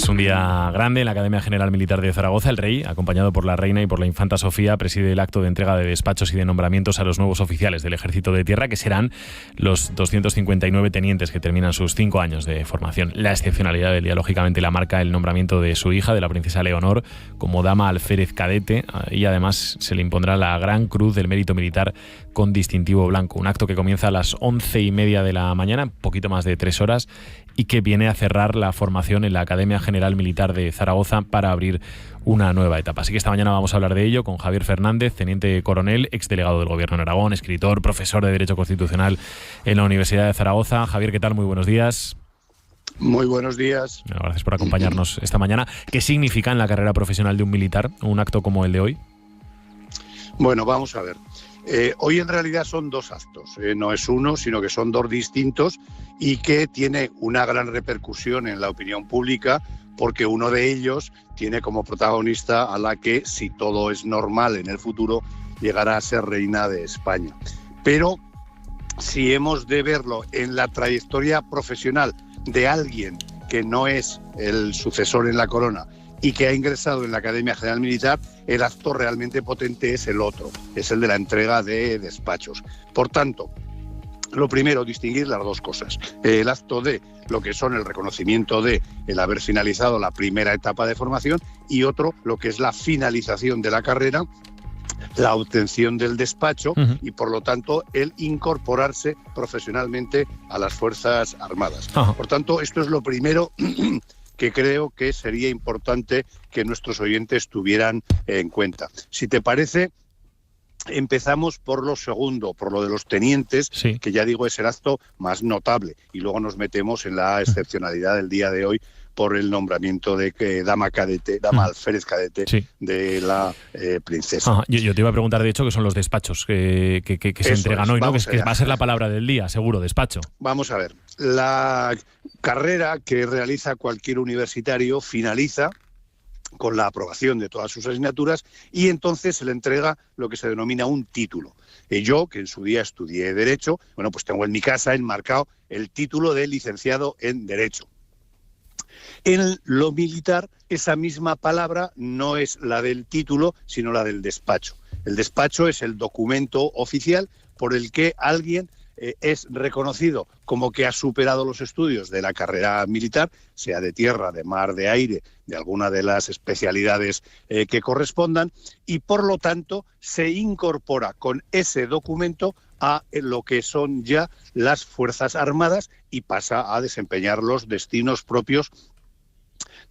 Es un día grande en la Academia General Militar de Zaragoza. El rey, acompañado por la reina y por la infanta Sofía, preside el acto de entrega de despachos y de nombramientos a los nuevos oficiales del Ejército de Tierra, que serán los 259 tenientes que terminan sus 5 años de formación. La excepcionalidad del día, lógicamente, la marca el nombramiento de su hija, de la princesa Leonor, como dama alférez cadete, y además se le impondrá la Gran Cruz del Mérito Militar con distintivo blanco. Un acto que comienza a las 11:30 de la mañana, poquito más de 3 horas, y que viene a cerrar la formación en la Academia General Militar de Zaragoza para abrir una nueva etapa. Así que esta mañana vamos a hablar de ello con Javier Fernández, teniente coronel, exdelegado del Gobierno en Aragón, escritor, profesor de Derecho Constitucional en la Universidad de Zaragoza. Javier, ¿qué tal? Muy buenos días. Muy buenos días. Bueno, gracias por acompañarnos esta mañana. ¿Qué significa en la carrera profesional de un militar un acto como el de hoy? Bueno, vamos a ver. Hoy en realidad son 2 actos, no es uno, sino que son 2 distintos y que tiene una gran repercusión en la opinión pública, porque uno de ellos tiene como protagonista a la que, si todo es normal en el futuro, llegará a ser reina de España. Pero si hemos de verlo en la trayectoria profesional de alguien que no es el sucesor en la corona y que ha ingresado en la Academia General Militar, el acto realmente potente es el otro, es el de la entrega de despachos. Por tanto, lo primero, distinguir las 2 cosas. El acto de lo que son el reconocimiento de el haber finalizado la primera etapa de formación, y otro, lo que es la finalización de la carrera, la obtención del despacho y, por lo tanto, el incorporarse profesionalmente a las Fuerzas Armadas. Por tanto, esto es lo primero que creo que sería importante que nuestros oyentes tuvieran en cuenta. Si te parece, empezamos por lo segundo, por lo de los tenientes, sí, que ya digo es el acto más notable, y luego nos metemos en la excepcionalidad del día de hoy por el nombramiento de dama alférez cadete, sí, de la princesa. Yo te iba a preguntar, de hecho, qué son los despachos que se entregan hoy, ¿no? Que va a ser la palabra del día, seguro, despacho. Vamos a ver. La carrera que realiza cualquier universitario finaliza con la aprobación de todas sus asignaturas y entonces se le entrega lo que se denomina un título. Yo, que en su día estudié Derecho, bueno, pues tengo en mi casa enmarcado el título de licenciado en Derecho. En lo militar, esa misma palabra no es la del título, sino la del despacho. El despacho es el documento oficial por el que alguien es reconocido como que ha superado los estudios de la carrera militar, sea de tierra, de mar, de aire, de alguna de las especialidades que correspondan, y por lo tanto se incorpora con ese documento a lo que son ya las Fuerzas Armadas y pasa a desempeñar los destinos propios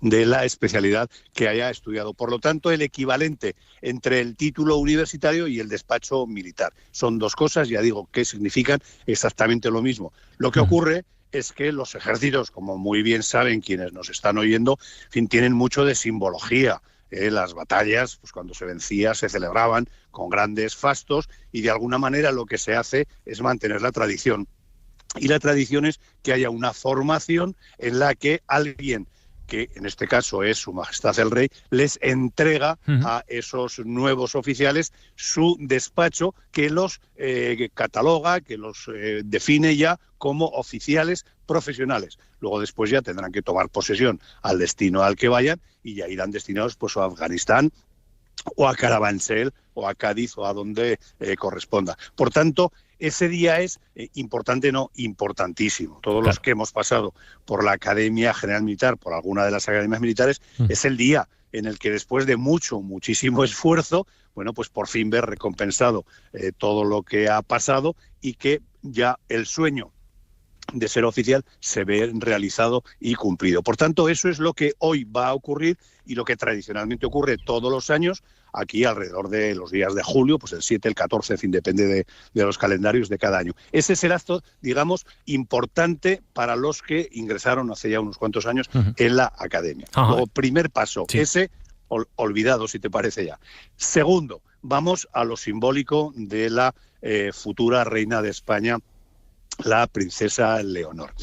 de la especialidad que haya estudiado. Por lo tanto, el equivalente entre el título universitario y el despacho militar. Son 2 cosas, ya digo, que significan exactamente lo mismo. Lo que ocurre es que los ejércitos, como muy bien saben quienes nos están oyendo, en fin, tienen mucho de simbología. Las batallas, pues cuando se vencía, se celebraban con grandes fastos y de alguna manera lo que se hace es mantener la tradición. Y la tradición es que haya una formación en la que alguien, que en este caso es Su Majestad el Rey, les entrega a esos nuevos oficiales su despacho que los cataloga, que los define ya como oficiales profesionales. Luego después ya tendrán que tomar posesión al destino al que vayan y ya irán destinados pues a Afganistán o a Carabanchel o a Cádiz o a donde corresponda. Por tanto, ese día es importante, no, importantísimo. Todos los que hemos pasado por la Academia General Militar, por alguna de las academias militares, es el día en el que después de muchísimo esfuerzo, bueno, pues por fin ver recompensado todo lo que ha pasado y que ya el sueño de ser oficial se ve realizado y cumplido. Por tanto, eso es lo que hoy va a ocurrir y lo que tradicionalmente ocurre todos los años aquí alrededor de los días de julio, pues el 7, el 14, en fin, depende de los calendarios de cada año. Ese es el acto, digamos, importante para los que ingresaron hace ya unos cuantos años en la academia. Luego, primer paso, sí, ese olvidado, si te parece ya. Segundo, vamos a lo simbólico de la futura reina de España, la princesa Leonor.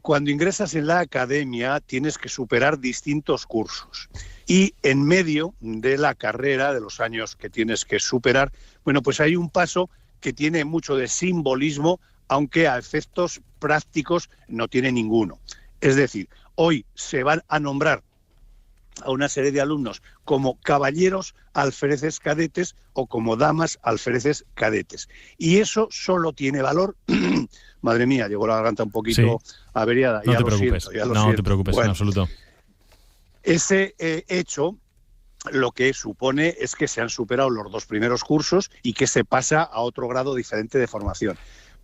Cuando ingresas en la academia tienes que superar distintos cursos y en medio de la carrera, de los años que tienes que superar, bueno, pues hay un paso que tiene mucho de simbolismo, aunque a efectos prácticos no tiene ninguno. Es decir, hoy se van a nombrar a una serie de alumnos como caballeros alféreces cadetes o como damas alféreces cadetes. Y eso solo tiene valor... Madre mía, llegó la garganta un poquito averiada. No te preocupes, no te preocupes, bueno, en absoluto. Ese hecho lo que supone es que se han superado los 2 primeros cursos y que se pasa a otro grado diferente de formación.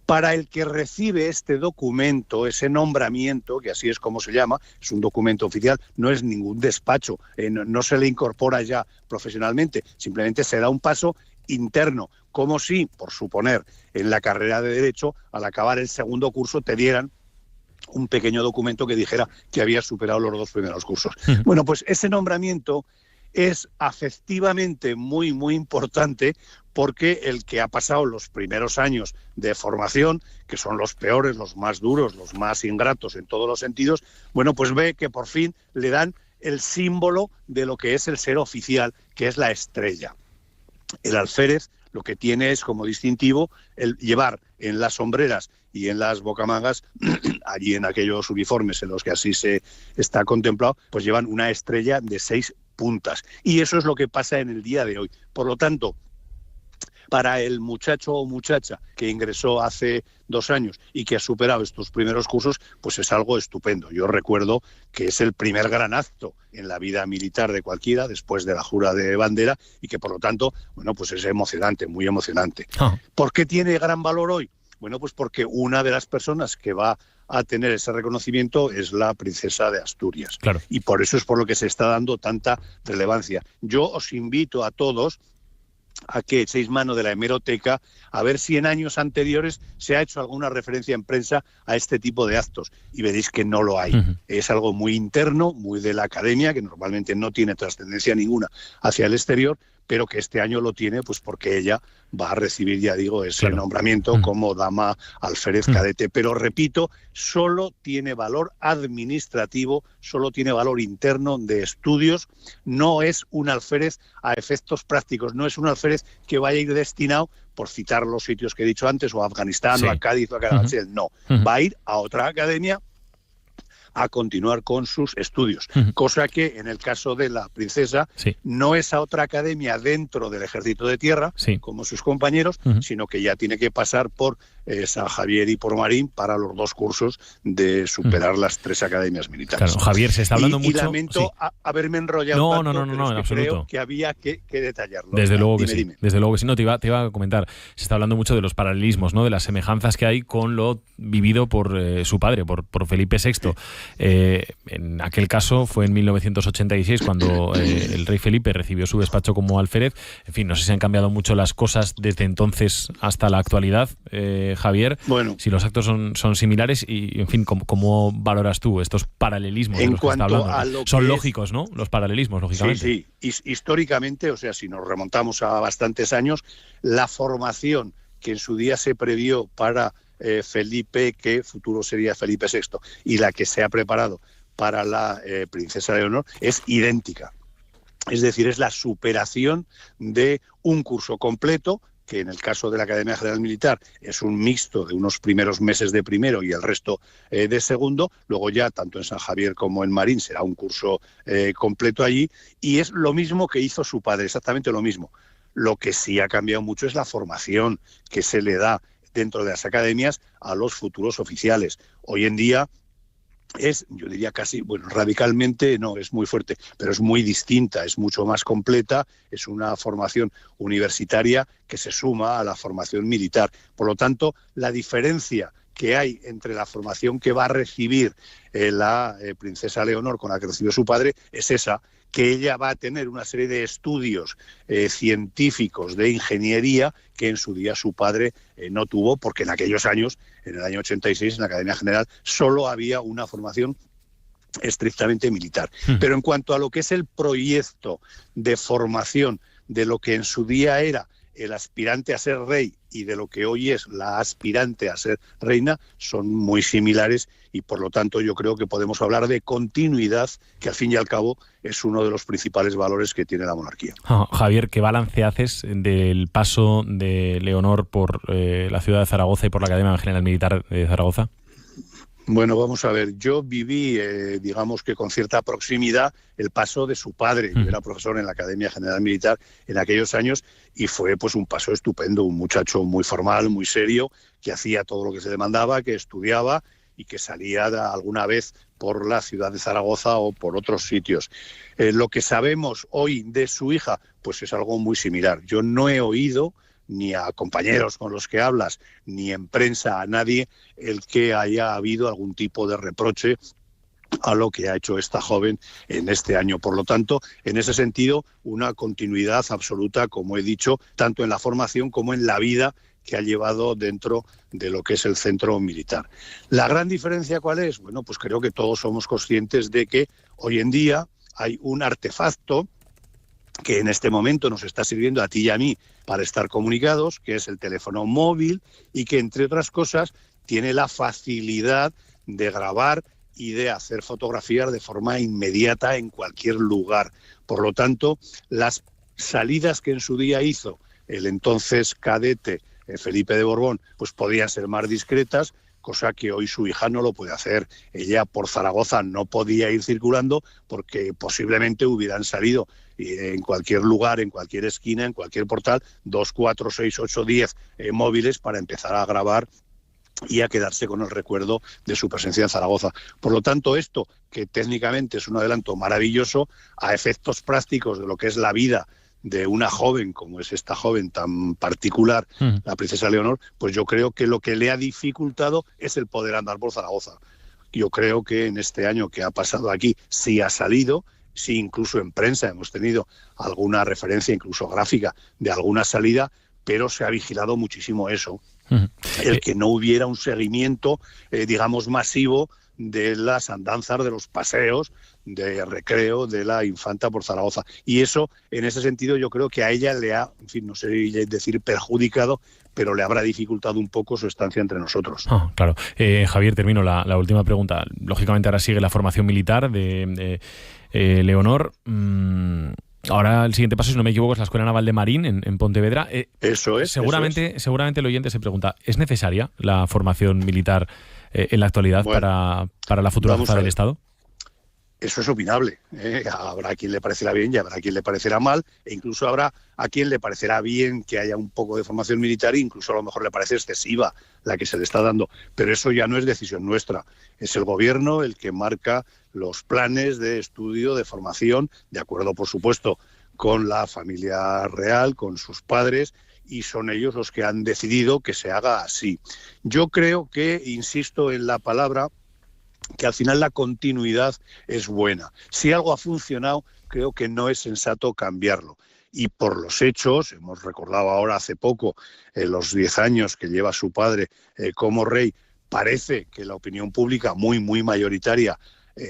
Para el que recibe este documento, ese nombramiento, que así es como se llama, es un documento oficial, no es ningún despacho, no se le incorpora ya profesionalmente, simplemente se da un paso interno, como si, por suponer, en la carrera de Derecho, al acabar el segundo curso, te dieran un pequeño documento que dijera que habías superado los 2 primeros cursos. Bueno, pues ese nombramiento es afectivamente muy, muy importante, porque el que ha pasado los primeros años de formación, que son los peores, los más duros, los más ingratos en todos los sentidos, bueno, pues ve que por fin le dan el símbolo de lo que es el ser oficial, que es la estrella. El alférez lo que tiene es como distintivo el llevar en las sombreras y en las bocamangas, allí en aquellos uniformes en los que así se está contemplado, pues llevan una estrella de 6 puntas. Y eso es lo que pasa en el día de hoy. Por lo tanto, para el muchacho o muchacha que ingresó hace 2 años y que ha superado estos primeros cursos, pues es algo estupendo. Yo recuerdo que es el primer gran acto en la vida militar de cualquiera, después de la jura de bandera, y que por lo tanto, bueno, pues es emocionante, muy emocionante. ¿Por qué tiene gran valor hoy? Bueno, pues porque una de las personas que va a tener ese reconocimiento es la princesa de Asturias. Claro. Y por eso es por lo que se está dando tanta relevancia. Yo os invito a todos a que echéis mano de la hemeroteca a ver si en años anteriores se ha hecho alguna referencia en prensa a este tipo de actos, y veréis que no lo hay. Es algo muy interno, muy de la academia, que normalmente no tiene trascendencia ninguna hacia el exterior, pero que este año lo tiene pues porque ella va a recibir, ya digo, ese nombramiento como dama alférez cadete. Pero repito, solo tiene valor administrativo, solo tiene valor interno de estudios, no es un alférez a efectos prácticos, no es un alférez que vaya a ir destinado, por citar los sitios que he dicho antes, o a Afganistán, o a Cádiz, o a Carabanchel, no, va a ir a otra academia a continuar con sus estudios, cosa que en el caso de la princesa no es a otra academia dentro del Ejército de Tierra, como sus compañeros, sino que ya tiene que pasar por San Javier y por Marín para los 2 cursos de superar las 3 academias militares. Claro, Javier, se está hablando mucho... Y lamento haberme enrollado No, en absoluto. Creo que había que detallarlo. Desde luego que dime. Desde luego que sí. No, te iba a comentar. Se está hablando mucho de los paralelismos, ¿no? De las semejanzas que hay con lo vivido por su padre, por Felipe VI. En aquel caso fue en 1986 cuando el rey Felipe recibió su despacho como alférez. En fin, no sé si han cambiado mucho las cosas desde entonces hasta la actualidad, Javier. Bueno, si los actos son similares y, en fin, ¿cómo valoras tú estos paralelismos de los que está hablando? Son lógicos, ¿no? Los paralelismos, lógicamente. Sí. Históricamente, o sea, si nos remontamos a bastantes años, la formación que en su día se previó para Felipe, que futuro sería Felipe VI, y la que se ha preparado para la princesa Leonor es idéntica. Es decir, es la superación de un curso completo, que en el caso de la Academia General Militar es un mixto de unos primeros meses de primero y el resto de segundo. Luego ya, tanto en San Javier como en Marín, será un curso completo allí, y es lo mismo que hizo su padre, exactamente lo mismo. Lo que sí ha cambiado mucho es la formación que se le da dentro de las academias a los futuros oficiales. Hoy en día es, yo diría casi, bueno, radicalmente no, es muy fuerte, pero es muy distinta, es mucho más completa, es una formación universitaria que se suma a la formación militar. Por lo tanto, la diferencia que hay entre la formación que va a recibir la princesa Leonor con la que recibió su padre es esa, que ella va a tener una serie de estudios científicos de ingeniería que en su día su padre no tuvo, porque en aquellos años, en el año 86, en la Academia General, solo había una formación estrictamente militar. Pero en cuanto a lo que es el proyecto de formación de lo que en su día era el aspirante a ser rey y de lo que hoy es la aspirante a ser reina, son muy similares, y por lo tanto yo creo que podemos hablar de continuidad, que al fin y al cabo es uno de los principales valores que tiene la monarquía. Javier, ¿qué balance haces del paso de Leonor por la ciudad de Zaragoza y por la Academia General Militar de Zaragoza? Bueno, vamos a ver, yo viví, digamos que con cierta proximidad, el paso de su padre. Yo era profesor en la Academia General Militar en aquellos años y fue pues un paso estupendo, un muchacho muy formal, muy serio, que hacía todo lo que se demandaba, que estudiaba y que salía alguna vez por la ciudad de Zaragoza o por otros sitios. Lo que sabemos hoy de su hija, pues es algo muy similar. Yo no he oído ni a compañeros con los que hablas, ni en prensa a nadie, el que haya habido algún tipo de reproche a lo que ha hecho esta joven en este año. Por lo tanto, en ese sentido, una continuidad absoluta, como he dicho, tanto en la formación como en la vida que ha llevado dentro de lo que es el centro militar. ¿La gran diferencia cuál es? Bueno, pues creo que todos somos conscientes de que hoy en día hay un artefacto que en este momento nos está sirviendo a ti y a mí para estar comunicados, que es el teléfono móvil y que, entre otras cosas, tiene la facilidad de grabar y de hacer fotografías de forma inmediata en cualquier lugar. Por lo tanto, las salidas que en su día hizo el entonces cadete Felipe de Borbón, pues podían ser más discretas, cosa que hoy su hija no lo puede hacer. Ella por Zaragoza no podía ir circulando porque posiblemente hubieran salido en cualquier lugar, en cualquier esquina, en cualquier portal, 2, 4, 6, 8, 10 móviles para empezar a grabar y a quedarse con el recuerdo de su presencia en Zaragoza. Por lo tanto, esto, que técnicamente es un adelanto maravilloso, a efectos prácticos de lo que es la vida de una joven como es esta joven tan particular, la princesa Leonor, pues yo creo que lo que le ha dificultado es el poder andar por Zaragoza. Yo creo que en este año que ha pasado aquí sí ha salido, sí incluso en prensa hemos tenido alguna referencia, incluso gráfica, de alguna salida, pero se ha vigilado muchísimo eso. El que no hubiera un seguimiento, digamos, masivo de las andanzas, de los paseos de recreo de la infanta por Zaragoza. Y eso, en ese sentido, yo creo que a ella le ha, en fin, no sé decir perjudicado, pero le habrá dificultado un poco su estancia entre nosotros. Claro. Javier, termino la última pregunta. Lógicamente ahora sigue la formación militar de Leonor. Ahora el siguiente paso, si no me equivoco, es la Escuela Naval de Marín en Pontevedra. Eso es. Seguramente el oyente se pregunta, ¿es necesaria la formación militar en la actualidad para la futura jefa del Estado? Eso es opinable. Habrá a quien le parecerá bien y habrá a quien le parecerá mal, e incluso habrá a quien le parecerá bien que haya un poco de formación militar e incluso a lo mejor le parece excesiva la que se le está dando. Pero eso ya no es decisión nuestra. Es el gobierno el que marca los planes de estudio, de formación, de acuerdo, por supuesto, con la familia real, con sus padres, y son ellos los que han decidido que se haga así. Yo creo que, insisto en la palabra, que al final la continuidad es buena. Si algo ha funcionado, creo que no es sensato cambiarlo. Y por los hechos, hemos recordado ahora hace poco los 10 años que lleva su padre como rey, parece que la opinión pública muy mayoritaria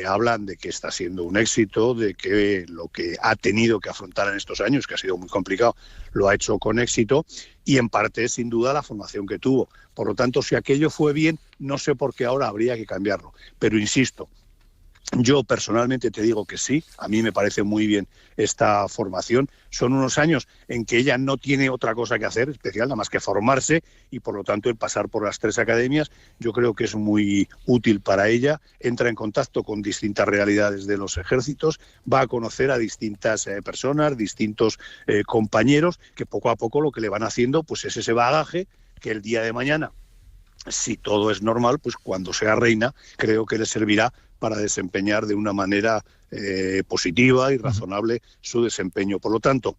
hablan de que está siendo un éxito, de que lo que ha tenido que afrontar en estos años, que ha sido muy complicado, lo ha hecho con éxito, y en parte sin duda la formación que tuvo. Por lo tanto, si aquello fue bien, no sé por qué ahora habría que cambiarlo. Pero insisto, yo personalmente te digo que sí, a mí me parece muy bien esta formación. Son unos años en que ella no tiene otra cosa que hacer especial, nada más que formarse, y por lo tanto el pasar por las 3 academias yo creo que es muy útil para ella. Entra en contacto con distintas realidades de los ejércitos, va a conocer a distintas personas, distintos compañeros, que poco a poco lo que le van haciendo pues es ese bagaje que el día de mañana, si todo es normal, pues cuando sea reina, creo que le servirá para desempeñar de una manera positiva y razonable su desempeño. Por lo tanto,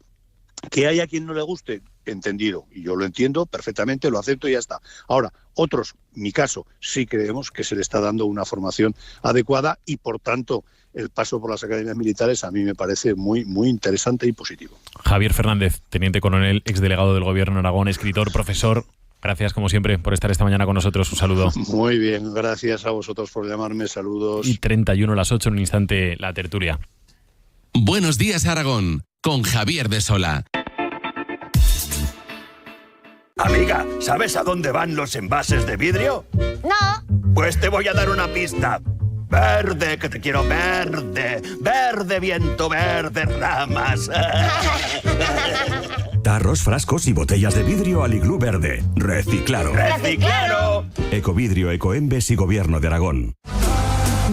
que haya quien no le guste, entendido, y yo lo entiendo perfectamente, lo acepto y ya está. Ahora, otros, mi caso, sí creemos que se le está dando una formación adecuada y, por tanto, el paso por las academias militares a mí me parece muy interesante y positivo. Javier Fernández, teniente coronel, exdelegado del Gobierno de Aragón, escritor, profesor. Gracias, como siempre, por estar esta mañana con nosotros. Un saludo. Muy bien, gracias a vosotros por llamarme. Saludos. Y 31 a las 8, en un instante, la tertulia. Buenos días, Aragón, con Javier de Sola. Amiga, ¿sabes a dónde van los envases de vidrio? No. Pues te voy a dar una pista. Verde, que te quiero verde. Verde, viento, verde, ramas. Tarros, frascos y botellas de vidrio Aliglú verde. Reciclaro. ¡Reciclaro! Ecovidrio, Ecoembes y Gobierno de Aragón.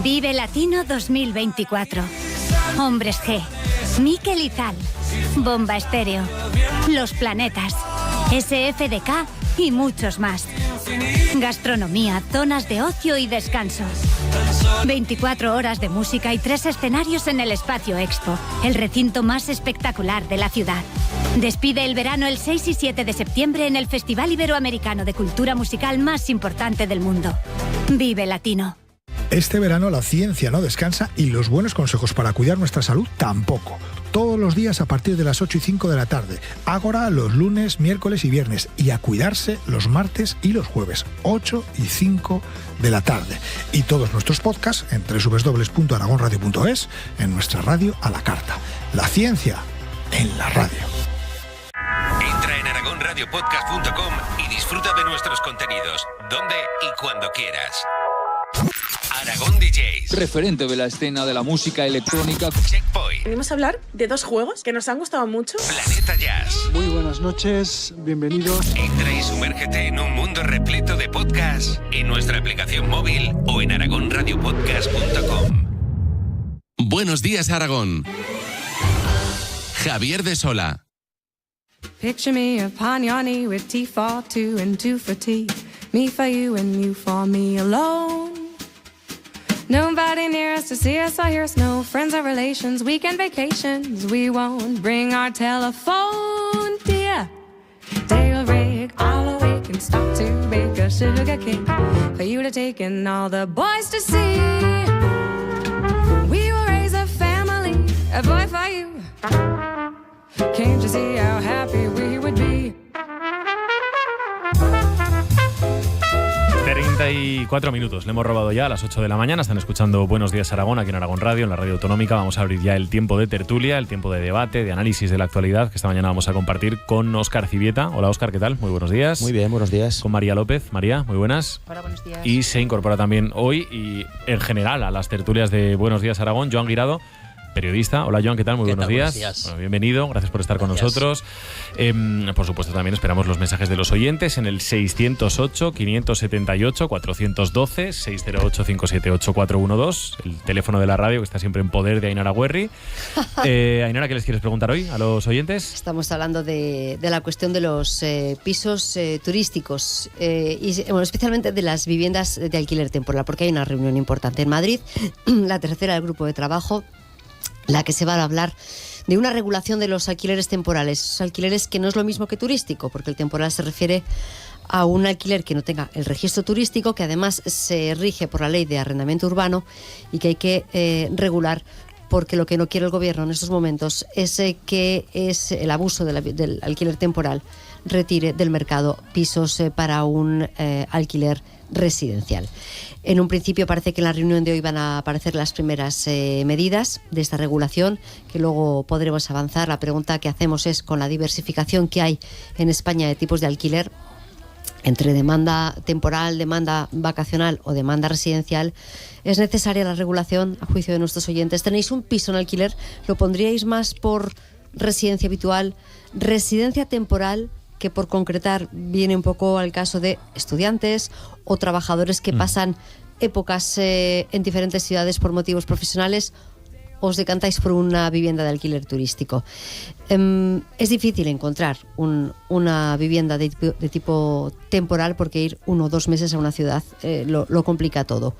Vive Latino 2024. Hombres G, Miquel Izal, Bomba Estéreo, Los Planetas, SFDK y muchos más. Gastronomía, zonas de ocio y descanso. 24 horas de música y 3 escenarios en el Espacio Expo, el recinto más espectacular de la ciudad. Despide el verano el 6 y 7 de septiembre en el Festival Iberoamericano de Cultura Musical más importante del mundo. Vive Latino. Este verano la ciencia no descansa y los buenos consejos para cuidar nuestra salud tampoco. Todos los días a partir de las 8 y 5 de la tarde. Ágora los lunes, miércoles y viernes. Y a cuidarse los martes y los jueves, 8 y 5 de la tarde. Y todos nuestros podcasts en www.aragonradio.es, en nuestra radio a la carta. La ciencia en la radio. Entra en aragonradiopodcast.com y disfruta de nuestros contenidos, donde y cuando quieras. Aragón DJs, referente de la escena de la música electrónica. Checkpoint. Venimos a hablar de 2 juegos que nos han gustado mucho. Planeta Jazz. Muy buenas noches, bienvenidos. Entra y sumérgete en un mundo repleto de podcasts en nuestra aplicación móvil o en aragonradiopodcast.com. Buenos días, Aragón. Javier de Sola. Picture me upon your knee with tea for two and two for tea. Me for you and you for me alone. Nobody near us to see us or hear us. No friends or relations, weekend vacations. We won't bring our telephone, dear. Day will rig, all awake and stop to bake a sugar cake for you to take and all the boys to see. We will raise a family, a boy for you. Can't you see how happy we would be? 34 minutos, le hemos robado ya a las 8 de la mañana. Están escuchando Buenos Días Aragón aquí en Aragón Radio, en la radio autonómica. Vamos a abrir ya el tiempo de tertulia, el tiempo de debate, de análisis de la actualidad, que esta mañana vamos a compartir con Óscar Civieta. Hola Óscar, ¿qué tal? Muy buenos días. Muy bien, buenos días. Con María López. María, muy buenas. Hola, buenos días. Y se incorpora también hoy y en general a las tertulias de Buenos Días Aragón, Joan Guirado, periodista. Hola Joan, ¿qué tal? Muy buenos días. Bueno, bienvenido, gracias por estar con nosotros. Por supuesto también esperamos los mensajes de los oyentes en el 608-578-412, 608-578-412, el teléfono de la radio que está siempre en poder de Ainara Guerri. Ainara, ¿qué les quieres preguntar hoy a los oyentes? Estamos hablando de la cuestión de los pisos turísticos y bueno, especialmente de las viviendas de alquiler temporal, porque hay una reunión importante en Madrid, la tercera del grupo de trabajo, la que se va a hablar de una regulación de los alquileres temporales, esos alquileres que no es lo mismo que turístico, porque el temporal se refiere a un alquiler que no tenga el registro turístico, que además se rige por la ley de arrendamiento urbano y que hay que regular, porque lo que no quiere el gobierno en estos momentos es que es el abuso del alquiler temporal retire del mercado pisos para un alquiler residencial. En un principio parece que en la reunión de hoy van a aparecer las primeras medidas de esta regulación, que luego podremos avanzar. La pregunta que hacemos es, con la diversificación que hay en España de tipos de alquiler, entre demanda temporal, demanda vacacional o demanda residencial, ¿es necesaria la regulación a juicio de nuestros oyentes? ¿Tenéis un piso en alquiler? ¿Lo pondríais más por residencia habitual, residencia temporal, que por concretar viene un poco al caso de estudiantes o trabajadores que pasan épocas en diferentes ciudades por motivos profesionales? ¿Os decantáis por una vivienda de alquiler turístico? Es difícil encontrar una vivienda de tipo temporal, porque ir 1 o 2 meses a una ciudad lo complica todo.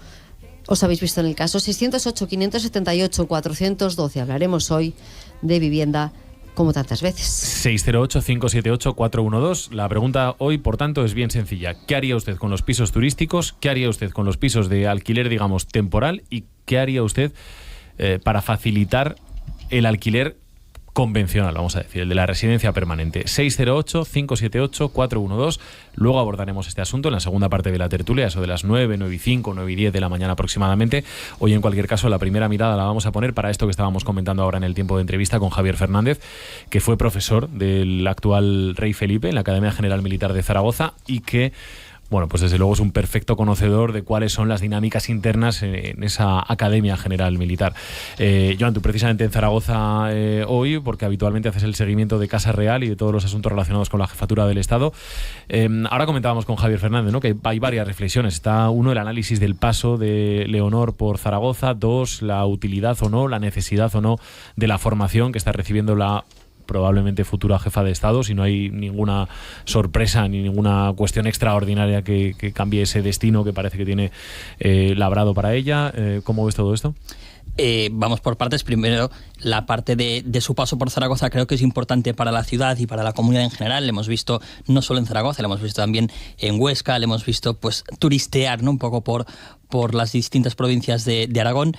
Os habéis visto en el caso. 608-578-412. Hablaremos hoy de vivienda como tantas veces. 608-578-412. La pregunta hoy, por tanto, es bien sencilla. ¿Qué haría usted con los pisos turísticos? ¿Qué haría usted con los pisos de alquiler, digamos, temporal? ¿Y qué haría usted para facilitar el alquiler convencional, vamos a decir, el de la residencia permanente? 608-578-412. Luego abordaremos este asunto en la segunda parte de la tertulia, eso de las 9, 9 y 5, 9 y 10 de la mañana aproximadamente. Hoy, en cualquier caso, la primera mirada la vamos a poner para esto que estábamos comentando ahora en el tiempo de entrevista con Javier Fernández, que fue profesor del actual rey Felipe en la Academia General Militar de Zaragoza y que Bueno, pues desde luego es un perfecto conocedor de cuáles son las dinámicas internas en esa Academia General Militar. Joan, tú precisamente en Zaragoza hoy, porque habitualmente haces el seguimiento de Casa Real y de todos los asuntos relacionados con la jefatura del Estado. Ahora comentábamos con Javier Fernández, ¿no?, que hay varias reflexiones. Está uno, el análisis del paso de Leonor por Zaragoza. Dos, la utilidad o no, la necesidad o no de la formación que está recibiendo la probablemente futura jefa de Estado, si no hay ninguna sorpresa ni ninguna cuestión extraordinaria que cambie ese destino que parece que tiene labrado para ella. ¿Cómo ves todo esto? Vamos por partes. Primero, la parte de su paso por Zaragoza creo que es importante para la ciudad y para la comunidad en general. Le hemos visto no solo en Zaragoza, le hemos visto también en Huesca, le hemos visto pues turistear, ¿no?, un poco por las distintas provincias de Aragón.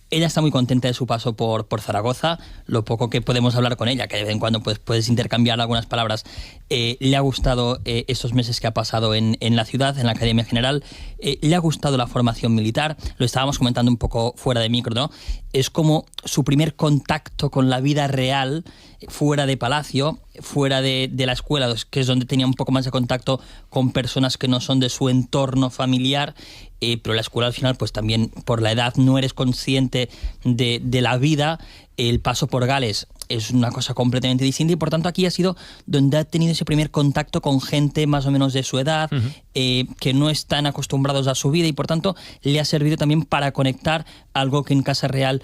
Ella está muy contenta de su paso por Zaragoza. Lo poco que podemos hablar con ella, que de vez en cuando pues, puedes intercambiar algunas palabras, le ha gustado estos meses que ha pasado en la ciudad, en la Academia General. Le ha gustado la formación militar. Lo estábamos comentando un poco fuera de micro, ¿no? Es como su primer contacto con la vida real, fuera de Palacio, fuera de la escuela, que es donde tenía un poco más de contacto con personas que no son de su entorno familiar. Pero la escuela al final, pues también por la edad no eres consciente de la vida. El paso por Gales es una cosa completamente distinta y por tanto aquí ha sido donde ha tenido ese primer contacto con gente más o menos de su edad, que no están acostumbrados a su vida y por tanto le ha servido también para conectar, algo que en Casa Real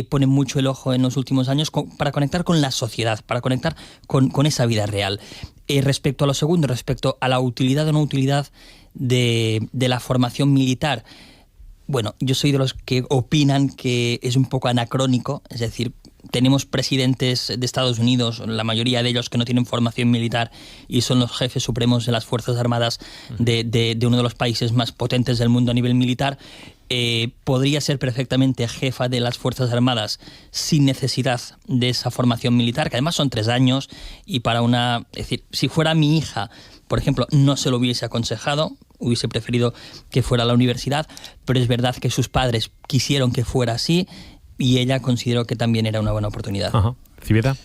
pone mucho el ojo en los últimos años, para conectar con la sociedad, para conectar con esa vida real. Respecto a lo segundo, respecto a la utilidad o no utilidad de la formación militar, bueno, yo soy de los que opinan que es un poco anacrónico, es decir, tenemos presidentes de Estados Unidos, la mayoría de ellos que no tienen formación militar y son los jefes supremos de las Fuerzas Armadas de uno de los países más potentes del mundo a nivel militar. Podría ser perfectamente jefa de las Fuerzas Armadas sin necesidad de esa formación militar, que además son 3 años y para una... Es decir, si fuera mi hija, por ejemplo, no se lo hubiese aconsejado, hubiese preferido que fuera a la universidad, pero es verdad que sus padres quisieron que fuera así y ella consideró que también era una buena oportunidad. Ajá. ¿Civeta?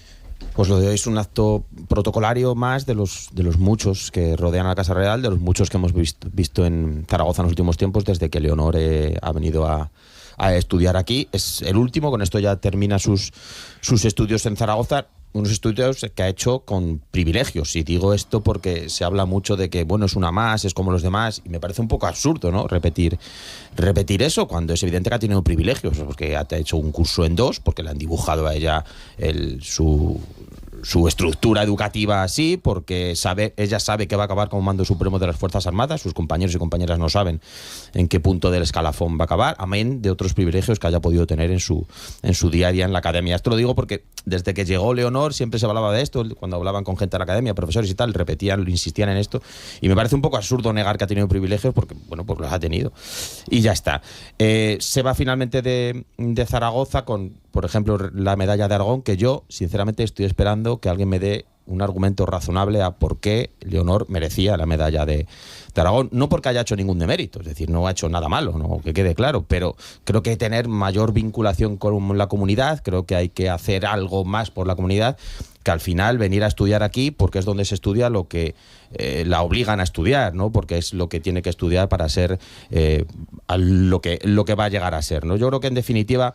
Pues lo de hoy es un acto protocolario más de los muchos que rodean a la Casa Real, de los muchos que hemos visto en Zaragoza en los últimos tiempos, desde que Leonor ha venido a estudiar aquí. Es el último, con esto ya termina sus estudios en Zaragoza. Unos estudios que ha hecho con privilegios, y digo esto porque se habla mucho de que, bueno, es una más, es como los demás, y me parece un poco absurdo, ¿no?, repetir eso, cuando es evidente que ha tenido privilegios, porque ha hecho un curso en 2, porque le han dibujado a ella su estructura educativa así, porque ella sabe que va a acabar como mando supremo de las Fuerzas Armadas, sus compañeros y compañeras no saben en qué punto del escalafón va a acabar, amén de otros privilegios que haya podido tener en su día a día en la academia. Esto lo digo porque desde que llegó Leonor siempre se hablaba de esto, cuando hablaban con gente de la academia, profesores y tal, insistían en esto, y me parece un poco absurdo negar que ha tenido privilegios, porque, bueno, pues los ha tenido. Y ya está. Se va finalmente de Zaragoza con, por ejemplo, la medalla de Aragón, que yo, sinceramente, estoy esperando que alguien me dé un argumento razonable a por qué Leonor merecía la medalla de Aragón. No porque haya hecho ningún demérito, es decir, no ha hecho nada malo, ¿no?, que quede claro, pero creo que hay que tener mayor vinculación con la comunidad, creo que hay que hacer algo más por la comunidad, que al final venir a estudiar aquí, porque es donde se estudia lo que la obligan a estudiar, ¿no?, porque es lo que tiene que estudiar para ser lo que va a llegar a ser, ¿no? Yo creo que en definitiva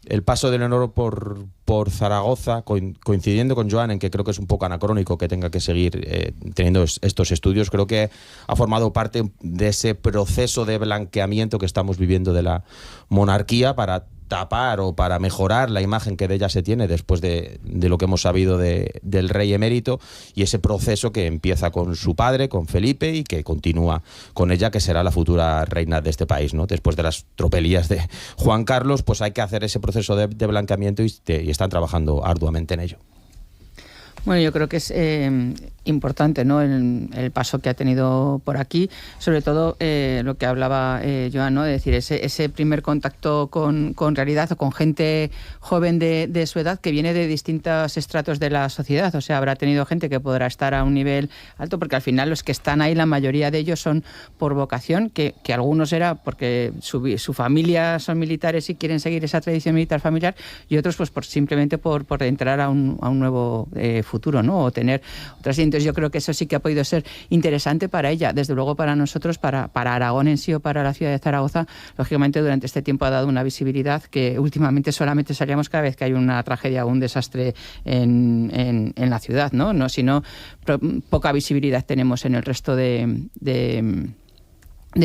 el paso de Leonor por Zaragoza, coincidiendo con Joan en que creo que es un poco anacrónico que tenga que seguir teniendo estos estudios, creo que ha formado parte de ese proceso de blanqueamiento que estamos viviendo de la monarquía para tapar o para mejorar la imagen que de ella se tiene después de lo que hemos sabido del rey emérito, y ese proceso que empieza con su padre, con Felipe, y que continúa con ella, que será la futura reina de este país, ¿no? Después de las tropelías de Juan Carlos, pues hay que hacer ese proceso de blanqueamiento y están trabajando arduamente en ello. Bueno, yo creo que es importante, ¿no?, el paso que ha tenido por aquí, sobre todo lo que hablaba Joan, ¿no?, es decir, ese primer contacto con realidad o con gente joven de su edad que viene de distintos estratos de la sociedad. O sea, habrá tenido gente que podrá estar a un nivel alto, porque al final los que están ahí, la mayoría de ellos son por vocación, que algunos era porque su familia son militares y quieren seguir esa tradición militar familiar, y otros pues simplemente por entrar a un nuevo futuro, ¿no? O tener otras. Entonces yo creo que eso sí que ha podido ser interesante para ella. Desde luego para nosotros, para Aragón en sí o para la ciudad de Zaragoza, lógicamente durante este tiempo ha dado una visibilidad que últimamente solamente salíamos cada vez que hay una tragedia o un desastre en la ciudad, ¿no? Sino poca visibilidad tenemos en el resto del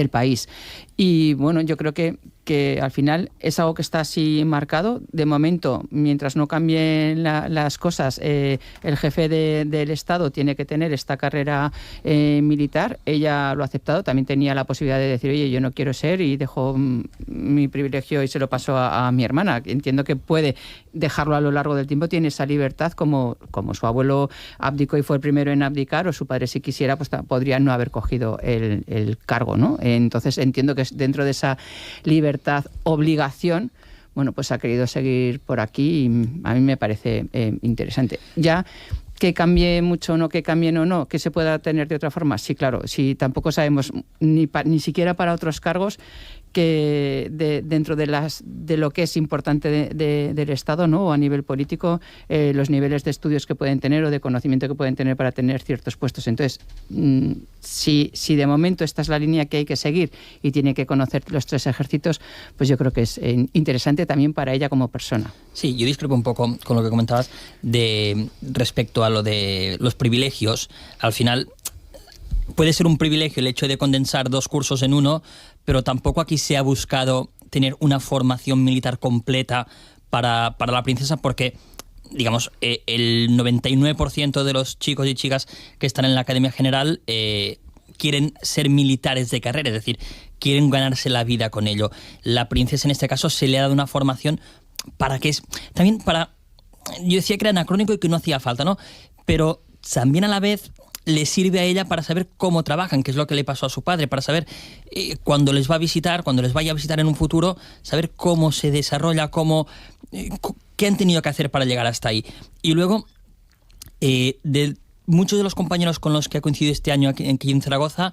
país. Y bueno, yo creo que al final es algo que está así marcado. De momento, mientras no cambien las cosas, el jefe del Estado tiene que tener esta carrera militar. Ella lo ha aceptado. También tenía la posibilidad de decir, oye, yo no quiero ser, y dejó mi privilegio y se lo pasó a mi hermana. Entiendo que puede dejarlo a lo largo del tiempo. Tiene esa libertad, como su abuelo abdicó y fue el primero en abdicar, o su padre, si quisiera, pues podría no haber cogido el cargo, ¿no? Entonces entiendo que dentro de esa libertad, obligación, bueno, pues ha querido seguir por aquí, y a mí me parece interesante. Ya que cambie mucho o no, que cambien o no, que se pueda tener de otra forma, sí, claro, sí, tampoco sabemos ni siquiera para otros cargos que dentro de lo que es importante del Estado, ¿no? O a nivel político, los niveles de estudios que pueden tener o de conocimiento que pueden tener para tener ciertos puestos. Entonces, si de momento esta es la línea que hay que seguir y tiene que conocer los tres ejércitos, pues yo creo que es interesante también para ella como persona. Sí, yo discrepo un poco con lo que comentabas respecto a lo de los privilegios. Al final puede ser un privilegio el hecho de condensar 2 cursos en uno, pero tampoco aquí se ha buscado tener una formación militar completa para la princesa, porque, digamos, el 99% de los chicos y chicas que están en la Academia General quieren ser militares de carrera, es decir, quieren ganarse la vida con ello. La princesa, en este caso, se le ha dado una formación yo decía que era anacrónico y que no hacía falta, ¿no? Pero también a la vez le sirve a ella para saber cómo trabajan, que es lo que le pasó a su padre, para saber cuando les va a visitar, cuando les vaya a visitar en un futuro, saber cómo se desarrolla, qué han tenido que hacer para llegar hasta ahí. Y luego, de muchos de los compañeros con los que ha coincidido este año aquí en Zaragoza,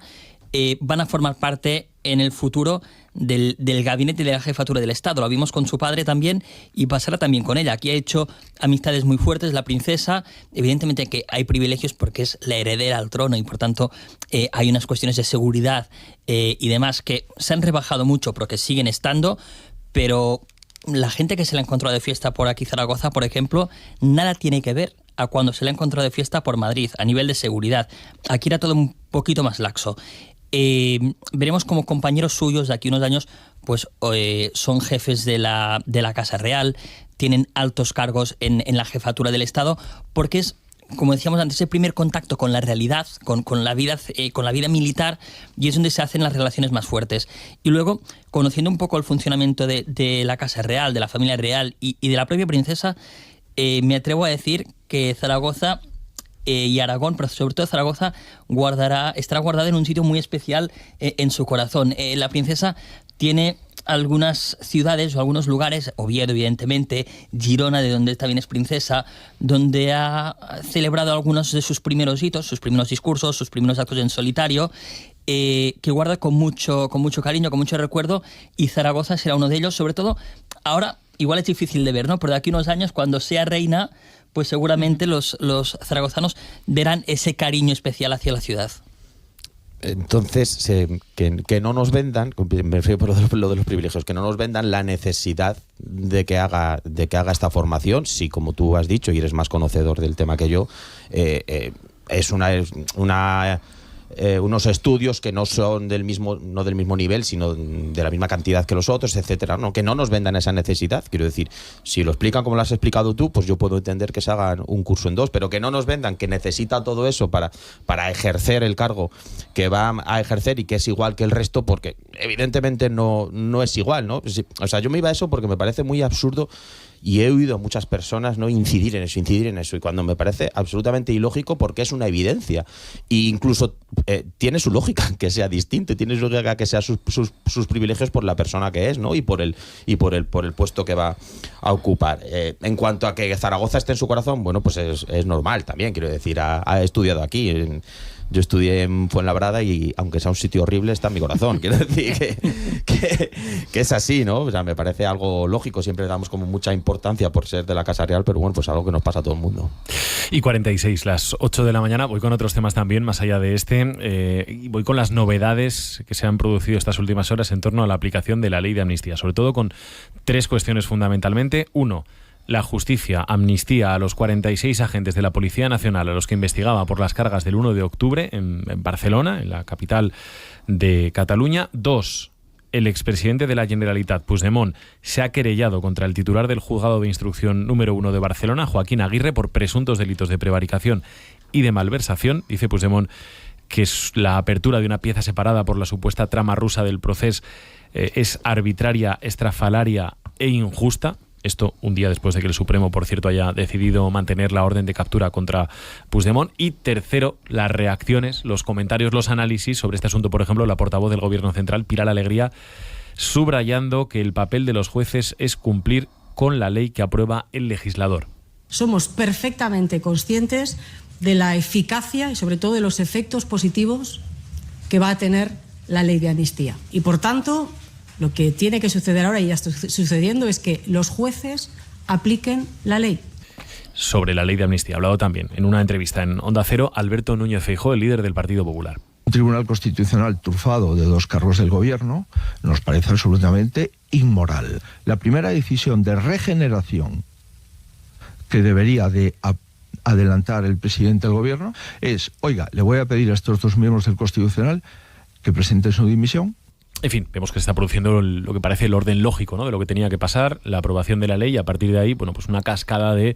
van a formar parte en el futuro del gabinete de la jefatura del Estado. Lo vimos con su padre también y pasará también con ella. Aquí ha hecho amistades muy fuertes la princesa. Evidentemente que hay privilegios porque es la heredera al trono y por tanto hay unas cuestiones de seguridad y demás que se han rebajado mucho pero que siguen estando, pero la gente que se la ha encontrado de fiesta por aquí Zaragoza, por ejemplo, nada tiene que ver a cuando se la ha encontrado de fiesta por Madrid a nivel de seguridad. Aquí era todo un poquito más laxo. Veremos como compañeros suyos de aquí unos años pues son jefes de la Casa Real, tienen altos cargos en la jefatura del Estado, porque es, como decíamos antes, el primer contacto con la realidad, con la vida militar, y es donde se hacen las relaciones más fuertes. Y luego, conociendo un poco el funcionamiento de la Casa Real, de la familia real y de la propia princesa, me atrevo a decir que Zaragoza y Aragón, pero sobre todo Zaragoza, estará guardada en un sitio muy especial en su corazón. La princesa tiene algunas ciudades o algunos lugares, Oviedo evidentemente, Girona, de donde también es princesa, donde ha celebrado algunos de sus primeros hitos, sus primeros discursos, sus primeros actos en solitario, que guarda con mucho cariño, con mucho recuerdo, y Zaragoza será uno de ellos. Sobre todo, ahora igual es difícil de ver, ¿no? Pero de aquí a unos años, cuando sea reina, pues seguramente los zaragozanos verán ese cariño especial hacia la ciudad. Entonces, que no nos vendan, me refiero por lo de los privilegios, que no nos vendan la necesidad de que haga esta formación, si como tú has dicho y eres más conocedor del tema que yo, es unos estudios que no son del mismo nivel, sino de la misma cantidad que los otros, etcétera, ¿no? Que no nos vendan esa necesidad. Quiero decir, si lo explican como lo has explicado tú, pues yo puedo entender que se hagan un curso en 2, pero que no nos vendan que necesita todo eso para ejercer el cargo que va a ejercer y que es igual que el resto, porque evidentemente no es igual, ¿no? O sea, yo me iba a eso porque me parece muy absurdo. Y he oído a muchas personas no incidir en eso, y cuando me parece absolutamente ilógico, porque es una evidencia. E incluso tiene su lógica que sea distinto, tiene su lógica que sea sus privilegios por la persona que es, ¿no? Y por el puesto que va a ocupar. En cuanto a que Zaragoza esté en su corazón, bueno, pues es normal también, quiero decir, ha estudiado aquí. Yo estudié en Fuenlabrada y aunque sea un sitio horrible, está en mi corazón. Quiero decir que es así, ¿no? O sea, me parece algo lógico. Siempre damos como mucha importancia por ser de la Casa Real, pero bueno, pues algo que nos pasa a todo el mundo. Y 46, las 8 de la mañana. Voy con otros temas también, más allá de este. Y voy con las novedades que se han producido estas últimas horas en torno a la aplicación de la ley de amnistía. Sobre todo con 3 cuestiones fundamentalmente. 1. La justicia amnistía a los 46 agentes de la Policía Nacional a los que investigaba por las cargas del 1 de octubre en Barcelona, en la capital de Cataluña. 2. El expresidente de la Generalitat, Puigdemont, se ha querellado contra el titular del Juzgado de Instrucción número 1 de Barcelona, Joaquín Aguirre, por presuntos delitos de prevaricación y de malversación. Dice Puigdemont que la apertura de una pieza separada por la supuesta trama rusa del proceso es arbitraria, estrafalaria e injusta. Esto un día después de que el Supremo, por cierto, haya decidido mantener la orden de captura contra Puigdemont. Y tercero, las reacciones, los comentarios, los análisis sobre este asunto. Por ejemplo, la portavoz del Gobierno Central, Pilar Alegría, subrayando que el papel de los jueces es cumplir con la ley que aprueba el legislador. Somos perfectamente conscientes de la eficacia y sobre todo de los efectos positivos que va a tener la ley de amnistía. Y por tanto, lo que tiene que suceder ahora, y ya está sucediendo, es que los jueces apliquen la ley. Sobre la ley de amnistía ha hablado también en una entrevista en Onda Cero Alberto Núñez Feijóo, el líder del Partido Popular. Un tribunal constitucional trufado de 2 cargos del gobierno nos parece absolutamente inmoral. La primera decisión de regeneración que debería de adelantar el presidente del gobierno es: oiga, le voy a pedir a estos 2 miembros del Constitucional que presenten su dimisión. En fin, vemos que se está produciendo lo que parece el orden lógico, ¿no?, de lo que tenía que pasar, la aprobación de la ley, y a partir de ahí, bueno, pues una cascada de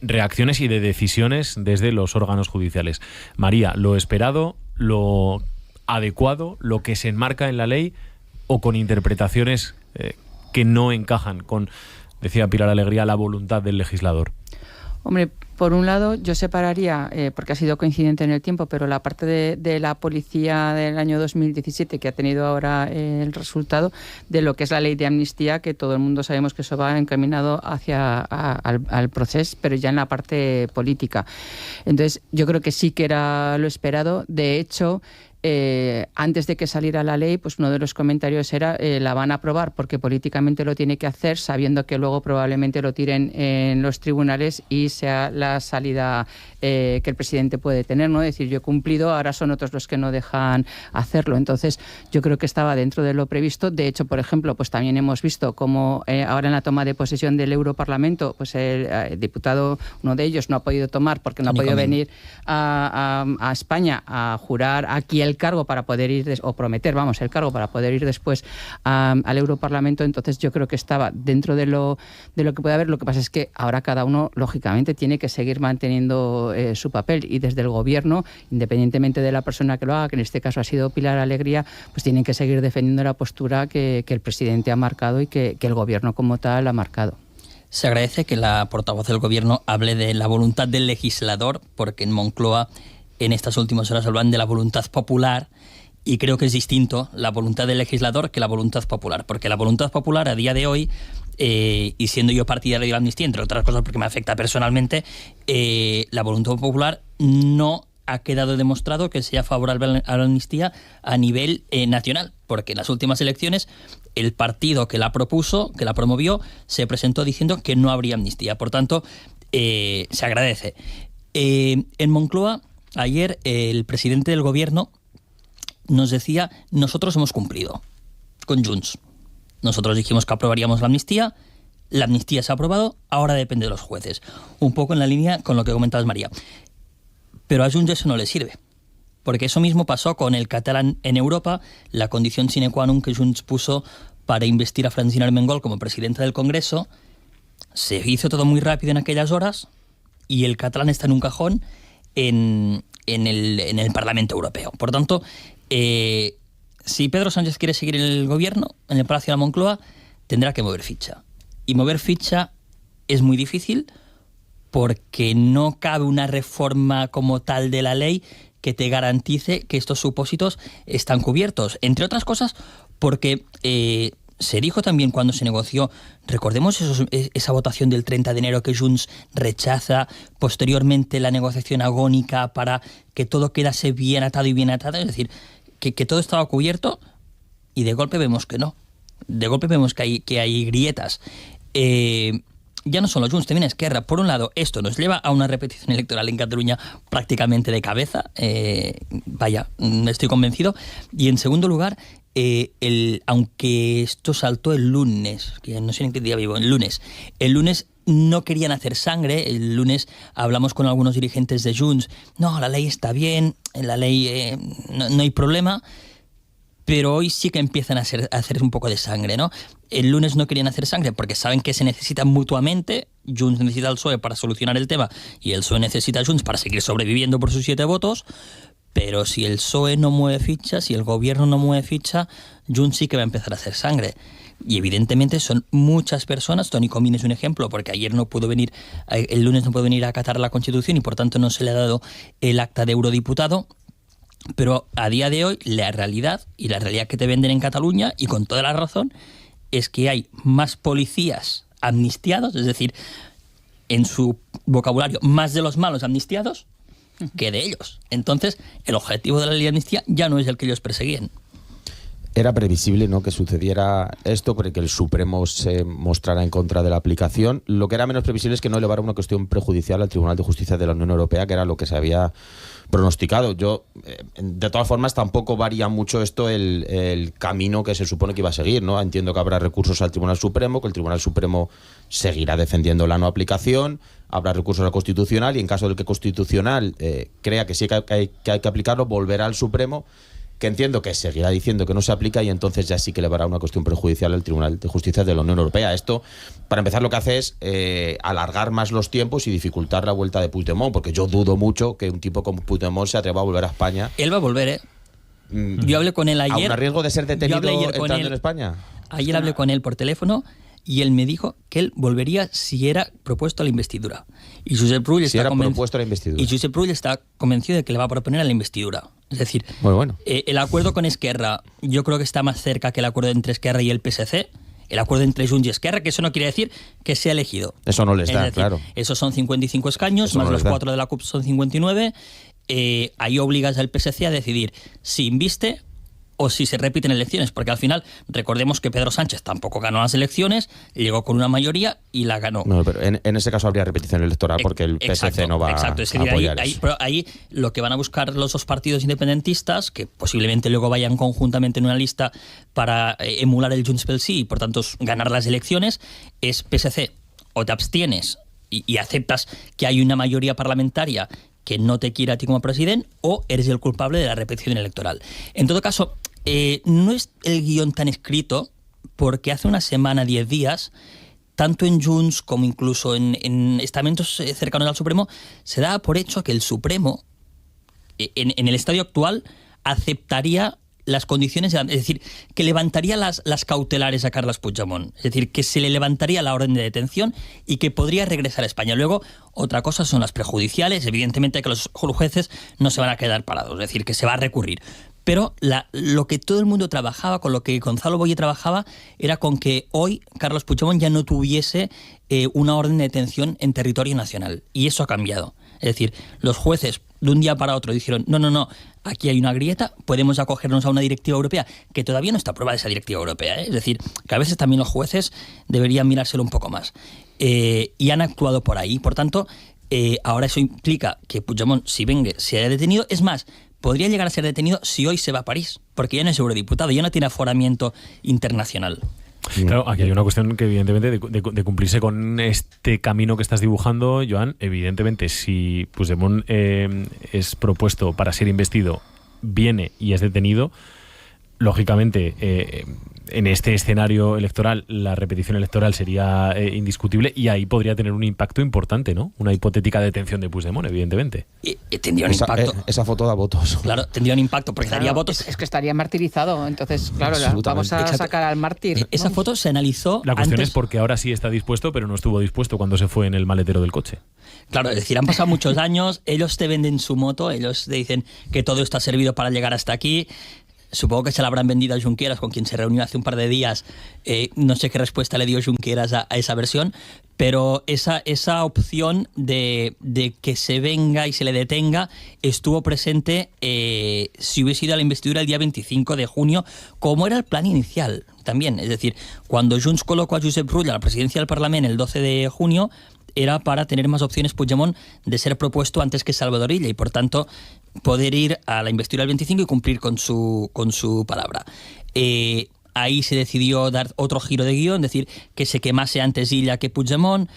reacciones y de decisiones desde los órganos judiciales. María, ¿lo esperado, lo adecuado, lo que se enmarca en la ley, o con interpretaciones que no encajan con, decía Pilar Alegría, la voluntad del legislador? Hombre, por un lado, yo separaría, porque ha sido coincidente en el tiempo, pero la parte de la policía del año 2017, que ha tenido ahora el resultado, de lo que es la ley de amnistía, que todo el mundo sabemos que eso va encaminado hacia al proceso, pero ya en la parte política. Entonces, yo creo que sí que era lo esperado. De hecho, antes de que saliera la ley, pues uno de los comentarios era la van a aprobar porque políticamente lo tiene que hacer, sabiendo que luego probablemente lo tiren en los tribunales y sea la salida que el presidente puede tener, ¿no? Es decir, yo he cumplido, ahora son otros los que no dejan hacerlo. Entonces, yo creo que estaba dentro de lo previsto. De hecho, por ejemplo, pues también hemos visto cómo ahora en la toma de posesión del Europarlamento, pues el diputado, uno de ellos, no ha podido tomar porque no ha podido venir a España a jurar aquí el cargo para poder ir, o prometer, vamos, el cargo para poder ir después al Europarlamento. Entonces yo creo que estaba dentro de lo que puede haber. Lo que pasa es que ahora cada uno, lógicamente, tiene que seguir manteniendo su papel, y desde el gobierno, independientemente de la persona que lo haga, que en este caso ha sido Pilar Alegría, pues tienen que seguir defendiendo la postura que el presidente ha marcado y que el gobierno como tal ha marcado. Se agradece que la portavoz del gobierno hable de la voluntad del legislador, porque en Moncloa en estas últimas horas hablan de la voluntad popular, y creo que es distinto la voluntad del legislador que la voluntad popular, porque la voluntad popular a día de hoy, y siendo yo partidario de la amnistía, entre otras cosas porque me afecta personalmente, la voluntad popular no ha quedado demostrado que sea favorable a la amnistía a nivel nacional, porque en las últimas elecciones el partido que la propuso, que la promovió, se presentó diciendo que no habría amnistía. Por tanto, se agradece. En Moncloa, ayer el presidente del gobierno nos decía: nosotros hemos cumplido con Junts. Nosotros dijimos que aprobaríamos la amnistía se ha aprobado, ahora depende de los jueces. Un poco en la línea con lo que comentabas, María. Pero a Junts eso no le sirve, porque eso mismo pasó con el catalán en Europa. La condición sine qua non que Junts puso para investir a Francina Armengol como presidenta del Congreso, se hizo todo muy rápido en aquellas horas, y el catalán está en un cajón en el Parlamento Europeo. Por tanto, si Pedro Sánchez quiere seguir en el gobierno, en el Palacio de la Moncloa, tendrá que mover ficha. Y mover ficha es muy difícil, porque no cabe una reforma como tal de la ley que te garantice que estos supósitos están cubiertos. Entre otras cosas, porque se dijo también cuando se negoció, recordemos esa votación del 30 de enero que Junts rechaza, posteriormente la negociación agónica para que todo quedase bien atado y bien atado, es decir, que todo estaba cubierto, y de golpe vemos que no. De golpe vemos que hay grietas. ya no solo Junts, también Esquerra. Por un lado, esto nos lleva a una repetición electoral en Cataluña prácticamente de cabeza, estoy convencido. Y en segundo lugar, aunque esto saltó el lunes, que no sé en qué día vivo, el lunes no querían hacer sangre. El lunes hablamos con algunos dirigentes de Junts. No, la ley está bien, la ley no hay problema. Pero hoy sí que empiezan a hacer un poco de sangre, ¿no? El lunes no querían hacer sangre porque saben que se necesitan mutuamente. Junts necesita al PSOE para solucionar el tema y el PSOE necesita a Junts para seguir sobreviviendo por sus 7 votos. Pero si el PSOE no mueve ficha, si el gobierno no mueve ficha, Junts sí que va a empezar a hacer sangre. Y evidentemente son muchas personas. Toni Comín es un ejemplo, porque el lunes no pudo venir a acatar la Constitución y por tanto no se le ha dado el acta de eurodiputado. Pero a día de hoy la realidad que te venden en Cataluña, y con toda la razón, es que hay más policías amnistiados, es decir, en su vocabulario, más de los malos amnistiados que de ellos. Entonces, el objetivo de la ley de amnistía ya no es el que ellos perseguían. Era previsible, ¿no?, que sucediera esto, porque el Supremo se mostrara en contra de la aplicación. Lo que era menos previsible es que no elevara una cuestión prejudicial al Tribunal de Justicia de la Unión Europea, que era lo que se había pronosticado. De todas formas, tampoco varía mucho esto el camino que se supone que iba a seguir, ¿no? Entiendo que habrá recursos al Tribunal Supremo, que el Tribunal Supremo seguirá defendiendo la no aplicación, habrá recursos al Constitucional, y en caso del que Constitucional crea que sí que hay que aplicarlo, volverá al Supremo, que entiendo que seguirá diciendo que no se aplica, y entonces ya sí que elevará una cuestión prejudicial al Tribunal de Justicia de la Unión Europea. Esto, para empezar, lo que hace es alargar más los tiempos y dificultar la vuelta de Puigdemont, porque yo dudo mucho que un tipo como Puigdemont se atreva a volver a España. Él va a volver, Yo hablé con él ayer. ¿A un riesgo de ser detenido entrando en España? Ayer hablé con él por teléfono y él me dijo que él volvería si era propuesto a la investidura. Y Josep Rull está convencido de que le va a proponer a la investidura. Es decir, muy bueno. El acuerdo con Esquerra yo creo que está más cerca que el acuerdo entre Esquerra y el PSC. El acuerdo entre Junts y Esquerra, que eso no quiere decir que sea elegido. Eso no les da, claro. Esos son 55 escaños, eso más no los 4 de la CUP son 59. Ahí obligas al PSC a decidir si inviste o si se repiten elecciones, porque al final recordemos que Pedro Sánchez tampoco ganó las elecciones, llegó con una mayoría y la ganó. No, pero en ese caso habría repetición electoral porque el PSC no va a apoyar eso. Ahí lo que van a buscar los dos partidos independentistas, que posiblemente luego vayan conjuntamente en una lista para emular el Junts pel Sí y por tanto ganar las elecciones, es PSC, o te abstienes y aceptas que hay una mayoría parlamentaria que no te quiere a ti como presidente, o eres el culpable de la repetición electoral. En todo caso, no es el guión tan escrito, porque hace una semana, 10 días, tanto en Junts como incluso en estamentos cercanos al Supremo, se da por hecho que el Supremo, en el estadio actual, aceptaría las condiciones, es decir, que levantaría las cautelares a Carles Puigdemont, es decir, que se le levantaría la orden de detención y que podría regresar a España. Luego, otra cosa son las prejudiciales, evidentemente que los jueces no se van a quedar parados, es decir, que se va a recurrir. Pero lo que todo el mundo trabajaba, con lo que Gonzalo Boye trabajaba, era con que hoy Carles Puigdemont ya no tuviese una orden de detención en territorio nacional. Y eso ha cambiado. Es decir, los jueces de un día para otro dijeron, no, aquí hay una grieta, podemos acogernos a una directiva europea, que todavía no está aprobada esa directiva europea. Es decir, que a veces también los jueces deberían mirárselo un poco más. Y han actuado por ahí. Por tanto, ahora eso implica que Puigdemont, si venga, sea detenido. Es más, podría llegar a ser detenido si hoy se va a París, porque ya no es eurodiputado, ya no tiene aforamiento internacional. Claro, aquí hay una cuestión que evidentemente de cumplirse con este camino que estás dibujando, Joan. Evidentemente, si Puigdemont es propuesto para ser investido, viene y es detenido, lógicamente en este escenario electoral la repetición electoral sería indiscutible, y ahí podría tener un impacto importante, ¿no? Una hipotética detención de Puigdemont, evidentemente. Tendría un impacto. Esa foto da votos. Claro, tendría un impacto porque daría votos. Es que estaría martirizado, entonces, claro, vamos a sacar al mártir. Esa foto se analizó. La cuestión antes. Es porque ahora sí está dispuesto, pero no estuvo dispuesto cuando se fue en el maletero del coche. Claro, es decir, han pasado muchos años, ellos te venden su moto, ellos te dicen que todo esto ha servido para llegar hasta aquí. Supongo que se la habrán vendido a Junqueras, con quien se reunió hace un par de días. No sé qué respuesta le dio Junqueras a esa versión, pero esa opción de que se venga y se le detenga estuvo presente si hubiese ido a la investidura el día 25 de junio, como era el plan inicial también. Es decir, cuando Junts colocó a Josep Rull a la presidencia del Parlamento el 12 de junio, era para tener más opciones Puigdemont de ser propuesto antes que Salvador Illa y, por tanto, poder ir a la investidura del 25 y cumplir con su palabra. Ahí se decidió dar otro giro de guión, decir que se quemase antes Illa que Puigdemont,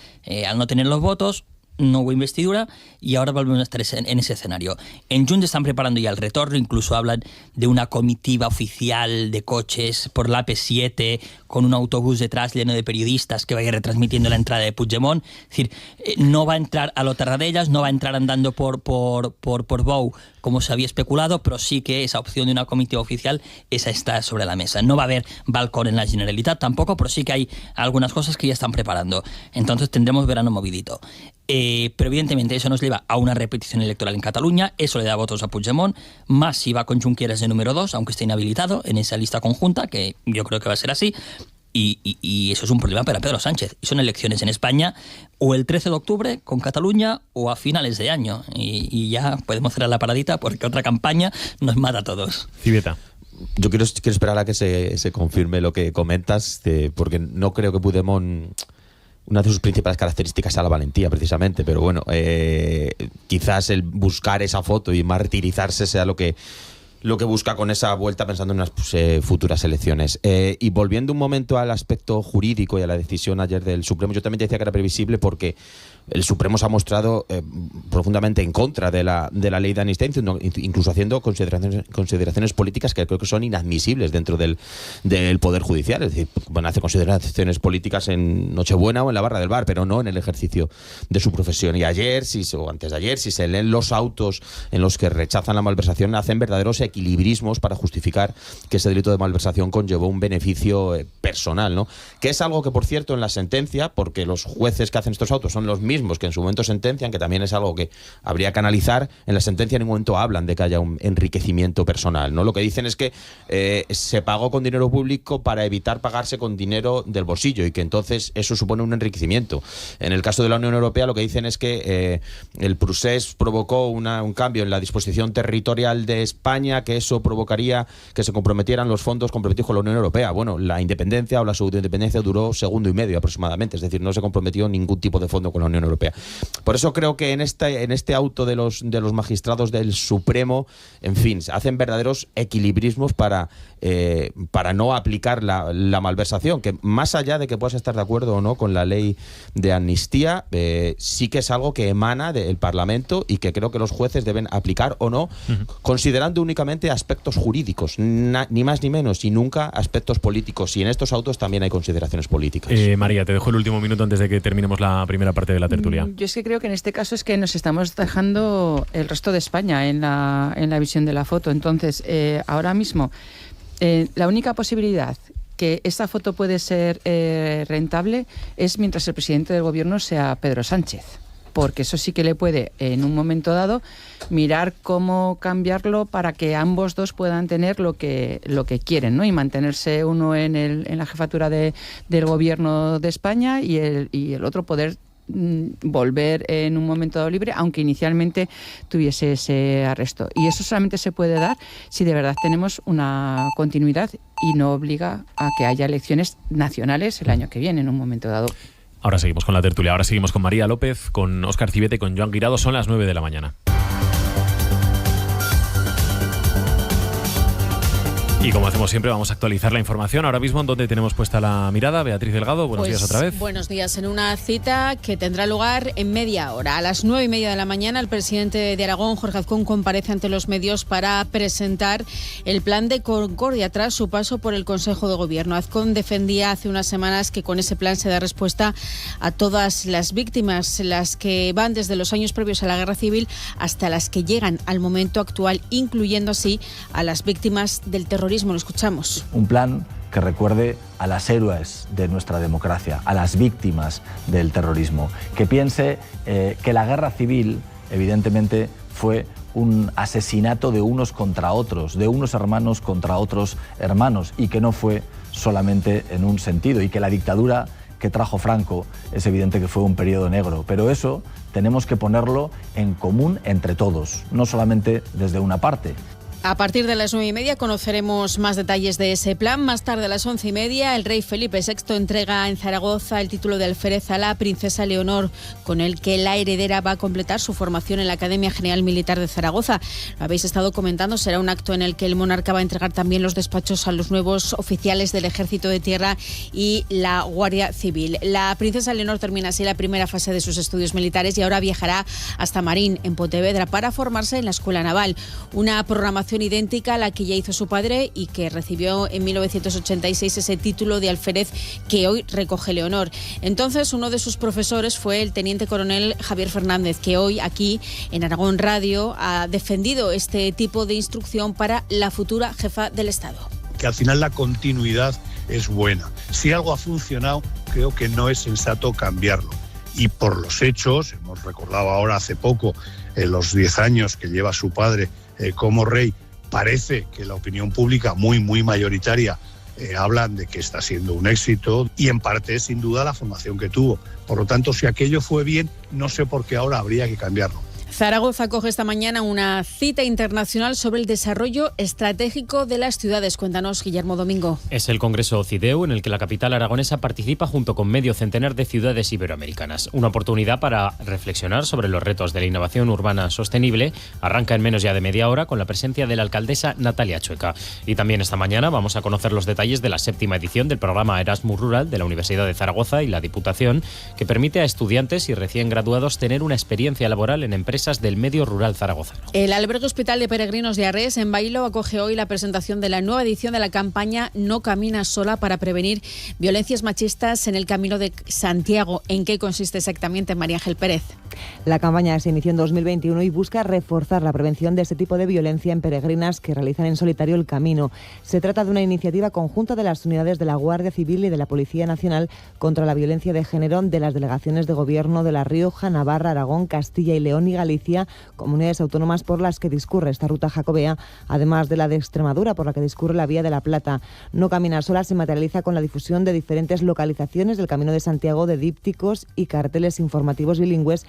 al no tener los votos. No hubo investidura y ahora volvemos a estar en ese escenario. En Junts están preparando ya el retorno, incluso hablan de una comitiva oficial de coches por la AP7 con un autobús detrás lleno de periodistas que vaya retransmitiendo la entrada de Puigdemont. Es decir, no va a entrar a lo Tarradellas, no va a entrar andando por Bou como se había especulado, pero sí que esa opción de una comitiva oficial, esa está sobre la mesa. No va a haber balcón en la Generalitat tampoco, pero sí que hay algunas cosas que ya están preparando. Entonces tendremos verano movidito. Pero evidentemente eso nos lleva a una repetición electoral en Cataluña, eso le da votos a Puigdemont, más si va con Junqueras de número 2, aunque esté inhabilitado en esa lista conjunta, que yo creo que va a ser así, y eso es un problema para Pedro Sánchez. Y son elecciones en España o el 13 de octubre con Cataluña o a finales de año, y ya podemos cerrar la paradita porque otra campaña nos mata a todos. Civeta. Yo quiero esperar a que se confirme lo que comentas, porque no creo que Puigdemont... Una de sus principales características es la valentía, precisamente, pero bueno, quizás el buscar esa foto y martirizarse sea lo que busca con esa vuelta, pensando en unas futuras elecciones. Y volviendo un momento al aspecto jurídico y a la decisión ayer del Supremo, yo también decía que era previsible porque el Supremo se ha mostrado profundamente en contra de la ley de amnistía, incluso haciendo consideraciones políticas que creo que son inadmisibles dentro del Poder Judicial. Es decir, bueno, hace consideraciones políticas en Nochebuena o en la barra del bar, pero no en el ejercicio de su profesión. Y ayer, o antes de ayer, si se leen los autos en los que rechazan la malversación, hacen verdaderos equilibrismos para justificar que ese delito de malversación conllevó un beneficio personal, ¿no? Que es algo que, por cierto, en la sentencia, porque los jueces que hacen estos autos son los mismos que en su momento sentencian, que también es algo que habría que analizar, en la sentencia en ningún momento hablan de que haya un enriquecimiento personal, ¿no? Lo que dicen es que se pagó con dinero público para evitar pagarse con dinero del bolsillo y que entonces eso supone un enriquecimiento. En el caso de la Unión Europea lo que dicen es que el procés provocó un cambio en la disposición territorial de España, que eso provocaría que se comprometieran los fondos comprometidos con la Unión Europea. Bueno, la independencia o la pseudoindependencia duró segundo y medio aproximadamente, es decir, no se comprometió ningún tipo de fondo con la Unión Europea. Por eso creo que en este auto de los magistrados del Supremo, en fin, se hacen verdaderos equilibrismos para no aplicar la malversación, que más allá de que puedas estar de acuerdo o no con la ley de amnistía, sí que es algo que emana del Parlamento y que creo que los jueces deben aplicar o no, considerando únicamente aspectos jurídicos, ni más ni menos, y nunca aspectos políticos. Y en estos autos también hay consideraciones políticas. María, te dejo el último minuto antes de que terminemos la primera parte de la tertulia. Yo es que creo que en este caso es que nos estamos dejando el resto de España en la visión de la foto. Entonces, ahora mismo, la única posibilidad que esta foto puede ser rentable es mientras el presidente del gobierno sea Pedro Sánchez, porque eso sí que le puede, en un momento dado, mirar cómo cambiarlo para que ambos dos puedan tener lo que quieren, ¿no? Y mantenerse uno en la jefatura del gobierno de España y el otro poder volver en un momento dado libre, aunque inicialmente tuviese ese arresto. Y eso solamente se puede dar si de verdad tenemos una continuidad y no obliga a que haya elecciones nacionales el año que viene, en un momento dado. Ahora seguimos con la tertulia, ahora seguimos con María López, con Óscar Civete y con Joan Guirado. Son las 9 de la mañana. Y como hacemos siempre, vamos a actualizar la información. Ahora mismo, ¿dónde tenemos puesta la mirada? Beatriz Delgado, buenos días otra vez. Buenos días. En una cita que tendrá lugar en media hora. A las 9:30 de la mañana, el presidente de Aragón, Jorge Azcón, comparece ante los medios para presentar el plan de Concordia tras su paso por el Consejo de Gobierno. Azcón defendía hace unas semanas que con ese plan se da respuesta a todas las víctimas, las que van desde los años previos a la Guerra Civil hasta las que llegan al momento actual, incluyendo así a las víctimas del terrorismo. Lo escuchamos. Un plan que recuerde a las héroes de nuestra democracia, a las víctimas del terrorismo, que piense que la guerra civil, evidentemente, fue un asesinato de unos contra otros, de unos hermanos contra otros hermanos, y que no fue solamente en un sentido, y que la dictadura que trajo Franco, es evidente que fue un periodo negro, pero eso tenemos que ponerlo en común entre todos, no solamente desde una parte. A partir de las 9:30 conoceremos más detalles de ese plan. Más tarde, a las 11:30, el rey Felipe VI entrega en Zaragoza el título de alférez a la princesa Leonor, con el que la heredera va a completar su formación en la Academia General Militar de Zaragoza. Lo habéis estado comentando, será un acto en el que el monarca va a entregar también los despachos a los nuevos oficiales del Ejército de Tierra y la Guardia Civil. La princesa Leonor termina así la primera fase de sus estudios militares y ahora viajará hasta Marín, en Pontevedra, para formarse en la Escuela Naval. Una programación idéntica a la que ya hizo su padre y que recibió en 1986 ese título de alférez que hoy recoge Leonor. Entonces, uno de sus profesores fue el teniente coronel Javier Fernández, que hoy aquí en Aragón Radio ha defendido este tipo de instrucción para la futura jefa del Estado. Que al final la continuidad es buena. Si algo ha funcionado, creo que no es sensato cambiarlo. Y por los hechos, hemos recordado ahora hace poco los 10 años que lleva su padre como rey, parece que la opinión pública muy mayoritaria hablan de que está siendo un éxito y en parte sin duda la formación que tuvo. Por lo tanto, si aquello fue bien, no sé por qué ahora habría que cambiarlo. Zaragoza acoge esta mañana una cita internacional sobre el desarrollo estratégico de las ciudades. Cuéntanos, Guillermo Domingo. Es el Congreso CIDEU en el que la capital aragonesa participa junto con medio centenar de ciudades iberoamericanas. Una oportunidad para reflexionar sobre los retos de la innovación urbana sostenible. Arranca en menos ya de media hora con la presencia de la alcaldesa Natalia Chueca. Y también esta mañana vamos a conocer los detalles de la 7ª edición del programa Erasmus Rural de la Universidad de Zaragoza y la Diputación, que permite a estudiantes y recién graduados tener una experiencia laboral en empresas del medio rural zaragozano. El albergue Hospital de Peregrinos de Arrés, en Bailo, acoge hoy la presentación de la nueva edición de la campaña No caminas sola para prevenir violencias machistas en el Camino de Santiago. ¿En qué consiste exactamente, María Ángel Pérez? La campaña se inició en 2021 y busca reforzar la prevención de este tipo de violencia en peregrinas que realizan en solitario el camino. Se trata de una iniciativa conjunta de las unidades de la Guardia Civil y de la Policía Nacional contra la violencia de género de las delegaciones de gobierno de La Rioja, Navarra, Aragón, Castilla y León y Galicia, comunidades autónomas por las que discurre esta ruta jacobea, además de la de Extremadura, por la que discurre la Vía de la Plata. No caminar sola se materializa con la difusión de diferentes localizaciones del Camino de Santiago, de dípticos y carteles informativos bilingües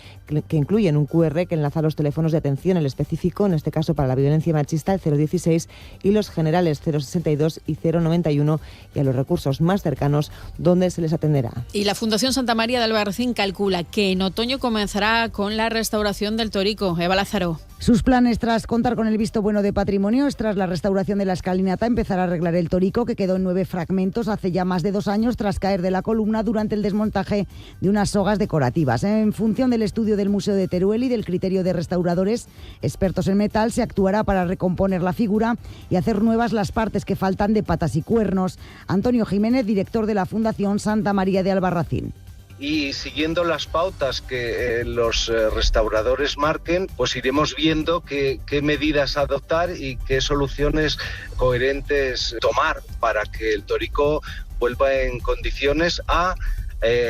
que incluyen un QR que enlaza los teléfonos de atención, el específico, en este caso para la violencia machista, el 016, y los generales 062 y 091, y a los recursos más cercanos donde se les atenderá. Y la Fundación Santa María de Albarracín calcula que en otoño comenzará con la restauración del Torico. Eva Lázaro. Sus planes, tras contar con el visto bueno de Patrimonio, es tras la restauración de la escalinata empezar a arreglar el Torico, que quedó en 9 fragmentos hace ya más de 2 años tras caer de la columna durante el desmontaje de unas sogas decorativas. En función del estudio del Museo de Teruel y del criterio de restauradores expertos en metal, se actuará para recomponer la figura y hacer nuevas las partes que faltan de patas y cuernos. Antonio Jiménez, director de la Fundación Santa María de Albarracín. Y siguiendo las pautas que los restauradores marquen, pues iremos viendo qué medidas adoptar y qué soluciones coherentes tomar para que el Torico vuelva en condiciones a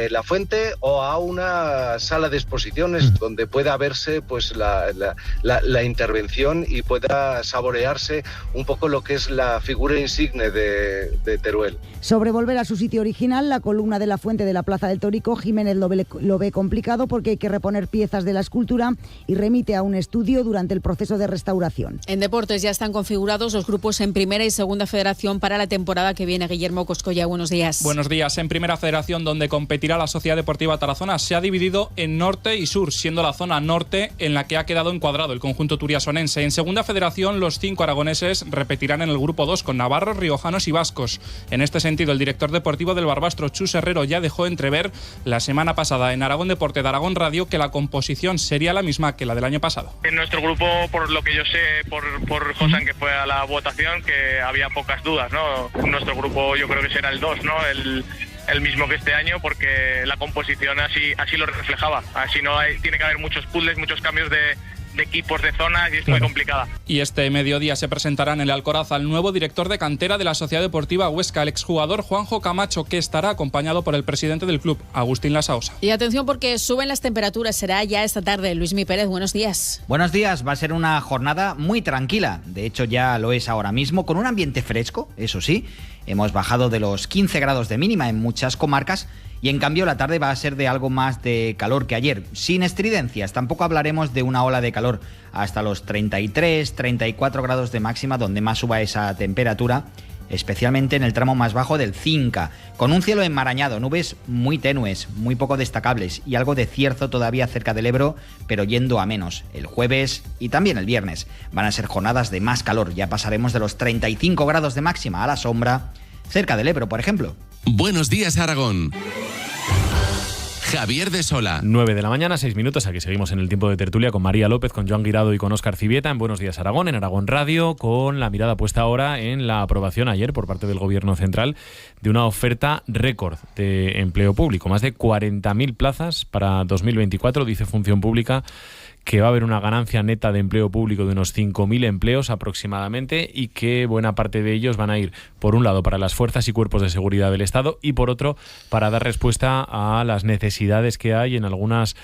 la fuente o a una sala de exposiciones donde pueda verse pues la intervención y pueda saborearse un poco lo que es la figura insigne de Teruel. Sobre volver a su sitio original, la columna de la fuente de la Plaza del Torico, Jiménez lo ve complicado porque hay que reponer piezas de la escultura y remite a un estudio durante el proceso de restauración. En deportes ya están configurados los grupos en Primera y Segunda Federación para la temporada que viene. Guillermo Coscolla, buenos días. Buenos días. En Primera Federación, donde competirá la Sociedad Deportiva Tarazona, se ha dividido en norte y sur, siendo la zona norte en la que ha quedado encuadrado el conjunto turiasonense. En Segunda Federación, los 5 aragoneses repetirán en el grupo 2 con navarros, riojanos y vascos. En este sentido, el director deportivo del Barbastro, Chus Herrero, ya dejó entrever la semana pasada en Aragón Deporte de Aragón Radio que la composición sería la misma que la del año pasado. En nuestro grupo, por lo que yo sé, por Josan, que fue a la votación, que había pocas dudas, ¿no? Nuestro grupo yo creo que será el 2, ¿no? El mismo que este año, porque la composición así lo reflejaba. Así tiene que haber muchos puzzles, muchos cambios de equipos, de zonas, y es muy complicada. Y este mediodía se presentará en el Alcoraz al nuevo director de cantera de la Sociedad Deportiva Huesca, el exjugador Juanjo Camacho, que estará acompañado por el presidente del club, Agustín Lasaosa. Y atención, porque suben las temperaturas, será ya esta tarde. Luismi Pérez, buenos días. Buenos días, va a ser una jornada muy tranquila, de hecho ya lo es ahora mismo, con un ambiente fresco, eso sí. Hemos bajado de los 15 grados de mínima en muchas comarcas Y en cambio la tarde va a ser de algo más de calor que ayer, sin estridencias. Tampoco hablaremos de una ola de calor hasta los 33, 34 grados de máxima, donde más suba esa temperatura, especialmente en el tramo más bajo del Cinca, con un cielo enmarañado, nubes muy tenues, muy poco destacables y algo de cierzo todavía cerca del Ebro, pero yendo a menos. El jueves y también el viernes van a ser jornadas de más calor, ya pasaremos de los 35 grados de máxima a la sombra, cerca del Ebro, por ejemplo. Buenos días, Aragón. Javier de Sola. 9 de la mañana, 6 minutos. Aquí seguimos en el tiempo de tertulia con María López, con Joan Guirado y con Óscar Civieta en Buenos Días Aragón, en Aragón Radio, con la mirada puesta ahora en la aprobación ayer por parte del Gobierno Central de una oferta récord de empleo público. Más de 40.000 plazas para 2024, dice Función Pública, que va a haber una ganancia neta de empleo público de unos 5.000 empleos aproximadamente y que buena parte de ellos van a ir, por un lado, para las fuerzas y cuerpos de seguridad del Estado y, por otro, para dar respuesta a las necesidades que hay en algunas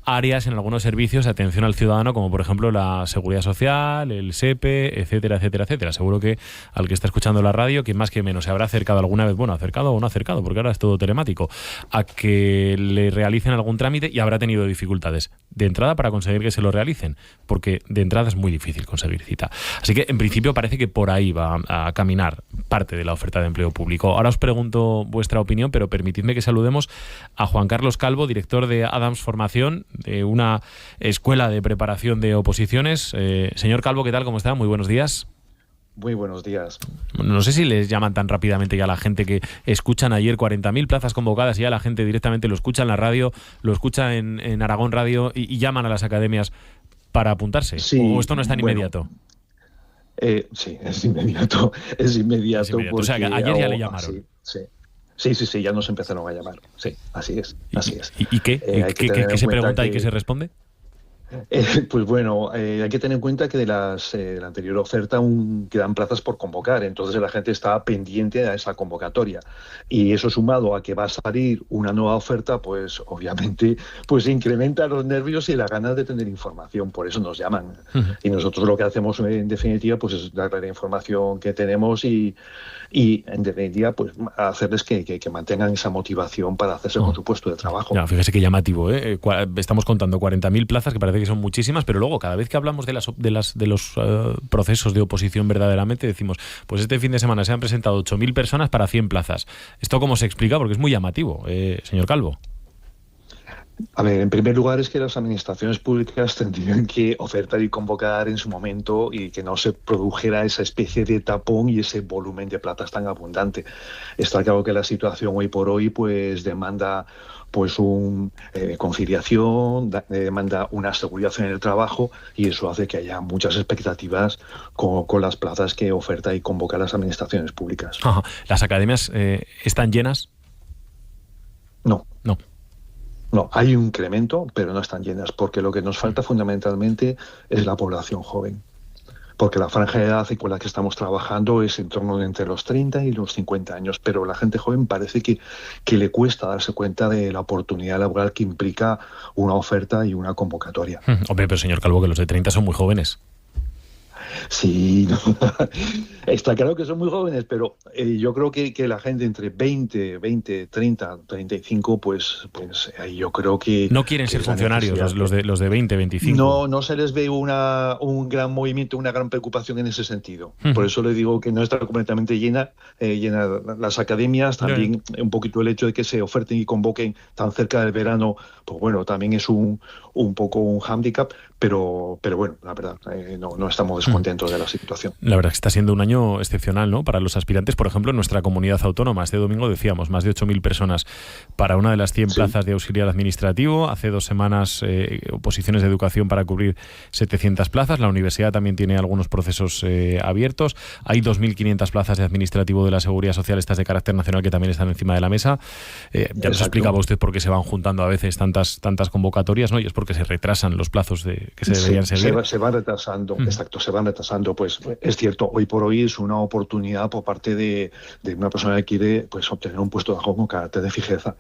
áreas, en algunos servicios de atención al ciudadano, como por ejemplo la Seguridad Social, el SEPE, etcétera, etcétera, etcétera. Seguro que al que está escuchando la radio, que más que menos se habrá acercado alguna vez, bueno, acercado o no acercado, porque ahora es todo telemático, a que le realicen algún trámite y habrá tenido dificultades de entrada para conseguir que se lo realicen, porque de entrada es muy difícil conseguir cita. Así que en principio parece que por ahí va a caminar parte de la oferta de empleo público. Ahora os pregunto vuestra opinión, pero permitidme que saludemos a Juan Carlos Calvo, director de Adams Formación, de una escuela de preparación de oposiciones. Señor Calvo, ¿qué tal? ¿Cómo está? Muy buenos días. Muy buenos días. No sé si les llaman tan rápidamente ya a la gente que escuchan ayer 40.000 plazas convocadas y ya la gente directamente lo escucha en la radio, lo escucha en Aragón Radio y llaman a las academias para apuntarse. Sí, ¿O esto no es tan inmediato? Sí, es inmediato. Es inmediato. Porque o sea, que ayer ya le llamaron. Sí, ya nos empezaron a llamar. Sí, así es. ¿Y qué? ¿Qué se pregunta y qué se responde? Pues bueno, hay que tener en cuenta que de la anterior oferta aún quedan plazas por convocar, entonces la gente está pendiente a esa convocatoria y eso sumado a que va a salir una nueva oferta, pues obviamente pues incrementa los nervios y las ganas de tener información, por eso nos llaman. Y nosotros lo que hacemos en definitiva pues es darle la información que tenemos y en definitiva pues hacerles que mantengan esa motivación para hacerse con su puesto de trabajo. Ya, fíjese qué llamativo, ¿eh? Estamos contando 40.000 plazas, que parece que son muchísimas, pero luego cada vez que hablamos de los procesos de oposición verdaderamente decimos, pues este fin de semana se han presentado 8.000 personas para 100 plazas. ¿Esto cómo se explica? Porque es muy llamativo, señor Calvo. A ver, en primer lugar es que las administraciones públicas tendrían que ofertar y convocar en su momento y que no se produjera esa especie de tapón y ese volumen de plazas tan abundante. Está claro que la situación hoy por hoy pues demanda pues conciliación, demanda una seguridad en el trabajo y eso hace que haya muchas expectativas con las plazas que oferta y convoca las administraciones públicas. Ajá. ¿Las academias están llenas? No, hay un incremento, pero no están llenas, porque lo que nos falta fundamentalmente es la población joven. Porque la franja de edad con la que estamos trabajando es en torno de entre los 30 y los 50 años, pero la gente joven parece que le cuesta darse cuenta de la oportunidad laboral que implica una oferta y una convocatoria. Hombre, pero señor Calvo, que los de 30 son muy jóvenes. Sí, está claro que son muy jóvenes, pero yo creo que la gente entre 20, 30, 35, pues ahí yo creo que... No quieren ser funcionarios los de 20, 25. No se les ve un gran movimiento, una gran preocupación en ese sentido. Por eso le digo que no está completamente llena las academias, también un poquito el hecho de que se oferten y convoquen tan cerca del verano, pues bueno, también es un poco un hándicap, pero bueno, la verdad, no estamos descontentos de la situación. La verdad es que está siendo un año excepcional, ¿no? Para los aspirantes, por ejemplo, en nuestra comunidad autónoma. Este domingo decíamos, más de 8.000 personas para una de las 100 plazas de auxiliar administrativo. Hace 2 semanas, oposiciones de educación para cubrir 700 plazas. La universidad también tiene algunos procesos abiertos. Hay 2.500 plazas de administrativo de la Seguridad Social, estas de carácter nacional, que también están encima de la mesa. Ya nos explicaba usted por qué se van juntando a veces tantas convocatorias, ¿no? Y es porque se retrasan los plazos de se deberían seguir. Se van retrasando, exacto, se van retrasando. Pues es cierto, hoy por hoy es una oportunidad por parte de una persona que quiere pues obtener un puesto de trabajo con carácter de fijeza.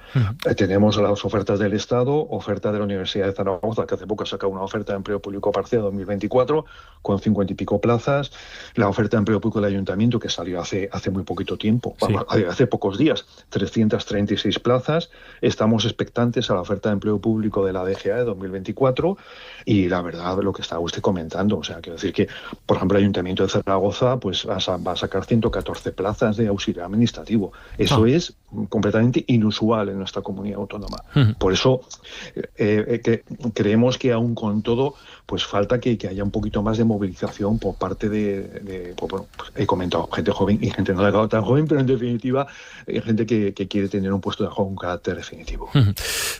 Tenemos las ofertas del Estado, oferta de la Universidad de Zaragoza, que hace poco ha sacado una oferta de empleo público parcial 2024 con 50 y pico plazas, la oferta de empleo público del Ayuntamiento, que salió hace muy poquito tiempo, hace pocos días, 336 plazas. Estamos expectantes a la oferta de empleo público de la DGA de 2024 y la verdad, lo que estaba usted comentando, o sea, quiero decir que, por ejemplo, el Ayuntamiento de Zaragoza pues va a sacar 114 plazas de auxiliar administrativo. Eso es completamente inusual en nuestra comunidad autónoma. Por eso creemos que aún con todo pues falta que haya un poquito más de movilización por parte pues, he comentado, gente joven y gente no tan joven, pero en definitiva gente que quiere tener un puesto de trabajo con carácter definitivo.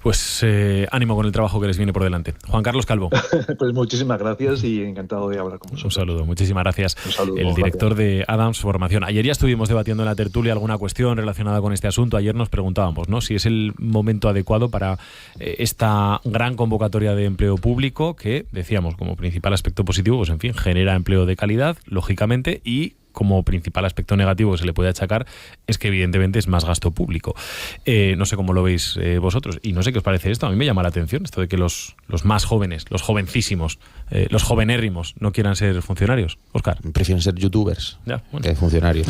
Pues ánimo con el trabajo que les viene por delante. Juan Carlos Calvo. Pues muchísimas gracias y encantado de hablar con vosotros. Un saludo, muchísimas gracias. Un saludo, el director de Adams Formación. Ayer ya estuvimos debatiendo en la tertulia alguna cuestión relacionada con este asunto. Ayer nos preguntábamos, ¿no?, si es el momento adecuado para esta gran convocatoria de empleo público que, decíamos, como principal aspecto positivo, pues en fin, genera empleo de calidad, lógicamente, y como principal aspecto negativo que se le puede achacar es que evidentemente es más gasto público. No sé cómo lo veis vosotros y no sé qué os parece esto. A mí me llama la atención esto de que los más jóvenes, los jovencísimos, los jovenérrimos no quieran ser funcionarios. Óscar. Prefieren ser youtubers que funcionarios.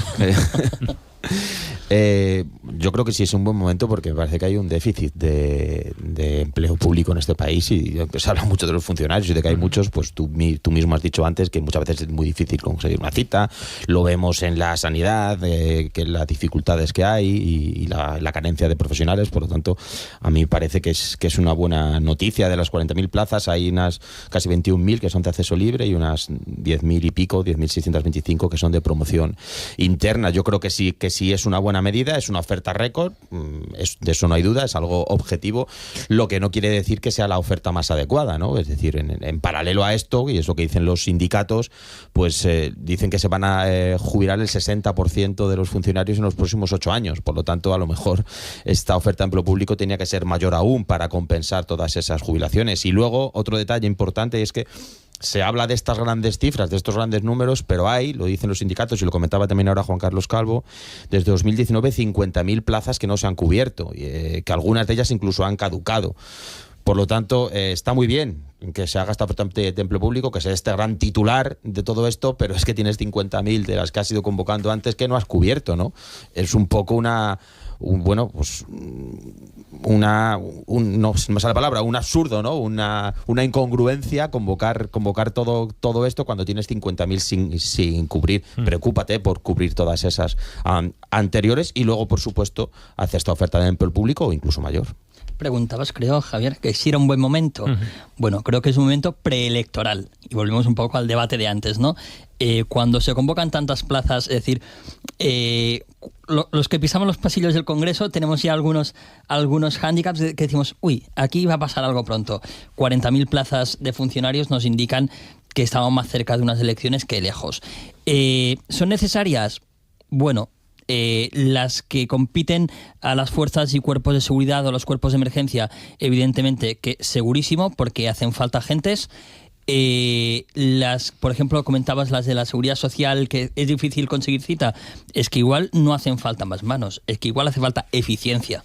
Yo creo que sí es un buen momento porque parece que hay un déficit de empleo público en este país y se habla mucho de los funcionarios y de que hay muchos, pues tú mismo has dicho antes que muchas veces es muy difícil conseguir una cita, lo vemos en la sanidad, que las dificultades que hay y la carencia de profesionales. Por lo tanto, a mí parece que es una buena noticia. De las 40.000 plazas hay unas casi 21.000 que son de acceso libre y unas 10.000 y pico, 10.625 que son de promoción interna. Yo creo que sí es una buena medida, es una oferta récord, de eso no hay duda, es algo objetivo, lo que no quiere decir que sea la oferta más adecuada, ¿no? Es decir, en paralelo a esto, y es lo que dicen los sindicatos, pues dicen que se van a jubilar el 60% de los funcionarios en los próximos 8 años, por lo tanto, a lo mejor esta oferta de empleo público tenía que ser mayor aún para compensar todas esas jubilaciones. Y luego, otro detalle importante es que se habla de estas grandes cifras, de estos grandes números, pero hay, lo dicen los sindicatos y lo comentaba también ahora Juan Carlos Calvo, desde 2019 50.000 plazas que no se han cubierto, que algunas de ellas incluso han caducado. Por lo tanto, está muy bien que se haga esta oferta de empleo público, que sea este gran titular de todo esto, pero es que tienes 50.000 de las que has ido convocando antes que no has cubierto, ¿no? Es un poco un absurdo, ¿no? Una incongruencia convocar todo esto cuando tienes 50.000 sin cubrir. Preocúpate por cubrir todas esas anteriores y luego, por supuesto, hacer esta oferta de empleo público o incluso mayor. Preguntabas, creo, Javier, que si era un buen momento. Bueno, creo que es un momento preelectoral. Y volvemos un poco al debate de antes, ¿no? Cuando se convocan tantas plazas, es decir, los que pisamos los pasillos del Congreso tenemos ya algunos hándicaps que decimos, uy, aquí va a pasar algo pronto. 40.000 plazas de funcionarios nos indican que estamos más cerca de unas elecciones que lejos. ¿Son necesarias? Bueno, las que compiten a las fuerzas y cuerpos de seguridad o los cuerpos de emergencia, evidentemente que segurísimo, porque hacen falta agentes. Por ejemplo, comentabas las de la seguridad social, que es difícil conseguir cita. Es que igual no hacen falta más manos, es que igual hace falta eficiencia.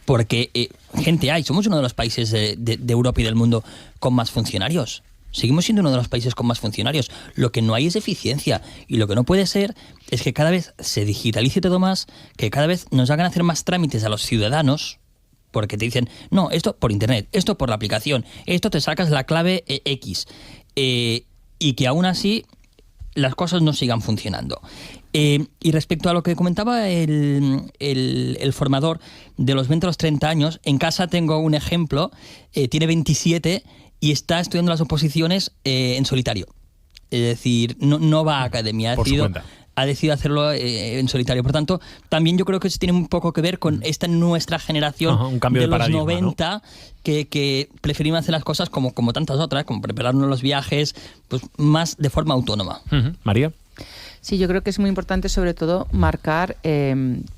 Porque gente hay, somos uno de los países de Europa y del mundo con más funcionarios. Seguimos siendo uno de los países con más funcionarios. Lo que no hay es eficiencia. Y lo que no puede ser es que cada vez se digitalice todo más, que cada vez nos hagan hacer más trámites a los ciudadanos, porque te dicen, no, esto por internet, esto por la aplicación, esto te sacas la clave X. Y que aún así las cosas no sigan funcionando. Y respecto a lo que comentaba el formador de los 20 a los 30 años, en casa tengo un ejemplo, tiene 27 y está estudiando las oposiciones en solitario. Es decir, no va a academia. Ha decidido hacerlo en solitario. Por tanto, también yo creo que eso tiene un poco que ver con esta nuestra generación un cambio de los 90, ¿no? que preferimos hacer las cosas como tantas otras, como prepararnos los viajes, pues más de forma autónoma. María. Sí, yo creo que es muy importante sobre todo marcar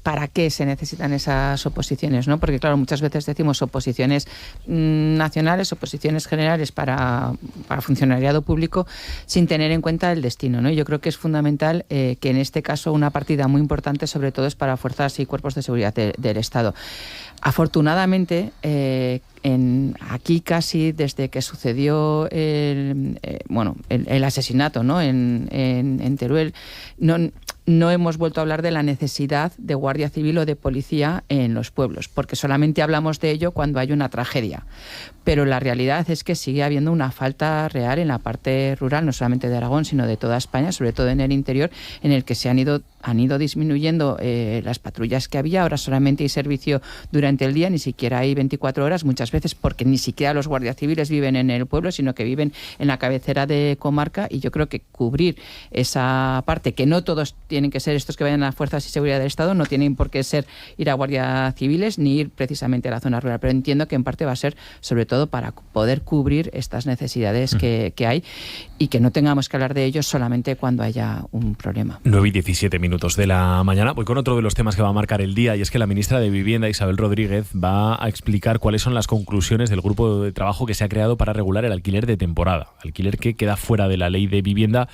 para qué se necesitan esas oposiciones, ¿no? Porque claro, muchas veces decimos oposiciones nacionales, oposiciones generales para funcionariado público sin tener en cuenta el destino, ¿no? Yo creo que es fundamental que en este caso una partida muy importante sobre todo es para fuerzas y cuerpos de seguridad del Estado. Afortunadamente, aquí casi desde que sucedió el asesinato, ¿no? en Teruel, no hemos vuelto a hablar de la necesidad de guardia civil o de policía en los pueblos, porque solamente hablamos de ello cuando hay una tragedia. Pero la realidad es que sigue habiendo una falta real en la parte rural, no solamente de Aragón, sino de toda España, sobre todo en el interior, en el que se han ido disminuyendo las patrullas que había. Ahora solamente hay servicio durante el día, ni siquiera hay 24 horas, muchas veces porque ni siquiera los guardias civiles viven en el pueblo, sino que viven en la cabecera de comarca, y yo creo que cubrir esa parte, que no todos tienen que ser estos que vayan a las fuerzas y seguridad del Estado, no tienen por qué ser ir a guardias civiles ni ir precisamente a la zona rural, pero entiendo que en parte va a ser sobre todo para poder cubrir estas necesidades que hay, y que no tengamos que hablar de ellos solamente cuando haya un problema. 9:17 minutos de la mañana. Voy con otro de los temas que va a marcar el día, y es que la ministra de Vivienda, Isabel Rodríguez, va a explicar cuáles son las conclusiones del grupo de trabajo que se ha creado para regular el alquiler de temporada, alquiler que queda fuera de la ley de vivienda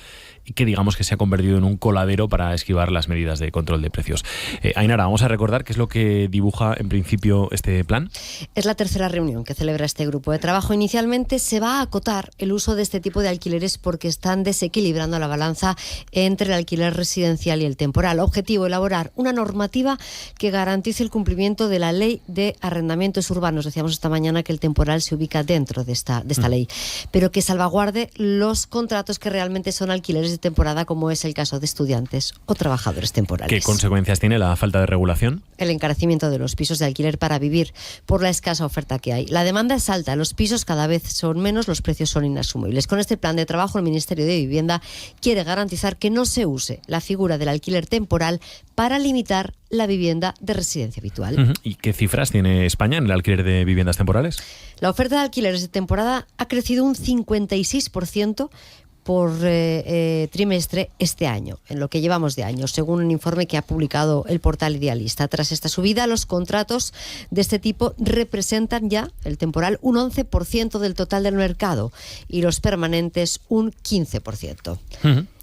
y que digamos que se ha convertido en un coladero para esquivar las medidas de control de precios. Ainara, vamos a recordar qué es lo que dibuja en principio este plan. Es la tercera reunión que celebra este grupo de trabajo. Inicialmente se va a acotar el uso de este tipo de alquileres porque están desequilibrando la balanza entre el alquiler residencial y el temporal. Objetivo: elaborar una normativa que garantice el cumplimiento de la ley de arrendamientos urbanos. Decíamos esta mañana que el temporal se ubica dentro de esta ley, pero que salvaguarde los contratos que realmente son alquileres de temporada, como es el caso de estudiantes o trabajadores temporales. ¿Qué consecuencias tiene la falta de regulación? El encarecimiento de los pisos de alquiler para vivir por la escasa oferta que hay. La demanda es alta, los pisos cada vez son menos, los precios son inasumibles. Con este plan de trabajo, el Ministerio de Vivienda quiere garantizar que no se use la figura del alquiler temporal para limitar la vivienda de residencia habitual. ¿Y qué cifras tiene España en el alquiler de viviendas temporales? La oferta de alquileres de temporada ha crecido un 56% por trimestre este año, en lo que llevamos de año, según un informe que ha publicado el portal Idealista. Tras esta subida, los contratos de este tipo representan ya, el temporal, un 11% del total del mercado y los permanentes un 15%.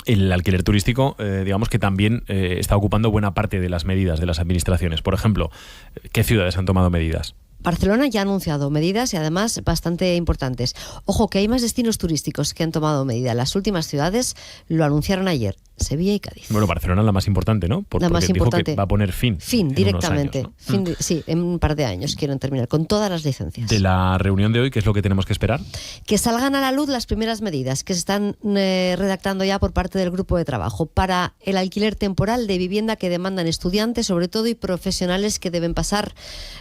El alquiler turístico, digamos que también está ocupando buena parte de las medidas de las administraciones. Por ejemplo, ¿qué ciudades han tomado medidas? Barcelona ya ha anunciado medidas y además bastante importantes. Ojo, que hay más destinos turísticos que han tomado medidas. Las últimas ciudades lo anunciaron ayer, Sevilla y Cádiz. Bueno, Barcelona es la más importante, ¿no? La más importante. Dijo que va a poner fin. Fin, directamente. Años, ¿no? Sí, en un par de años quieren terminar con todas las licencias. De la reunión de hoy, ¿qué es lo que tenemos que esperar? Que salgan a la luz las primeras medidas que se están redactando ya por parte del grupo de trabajo para el alquiler temporal de vivienda que demandan estudiantes, sobre todo, y profesionales que deben pasar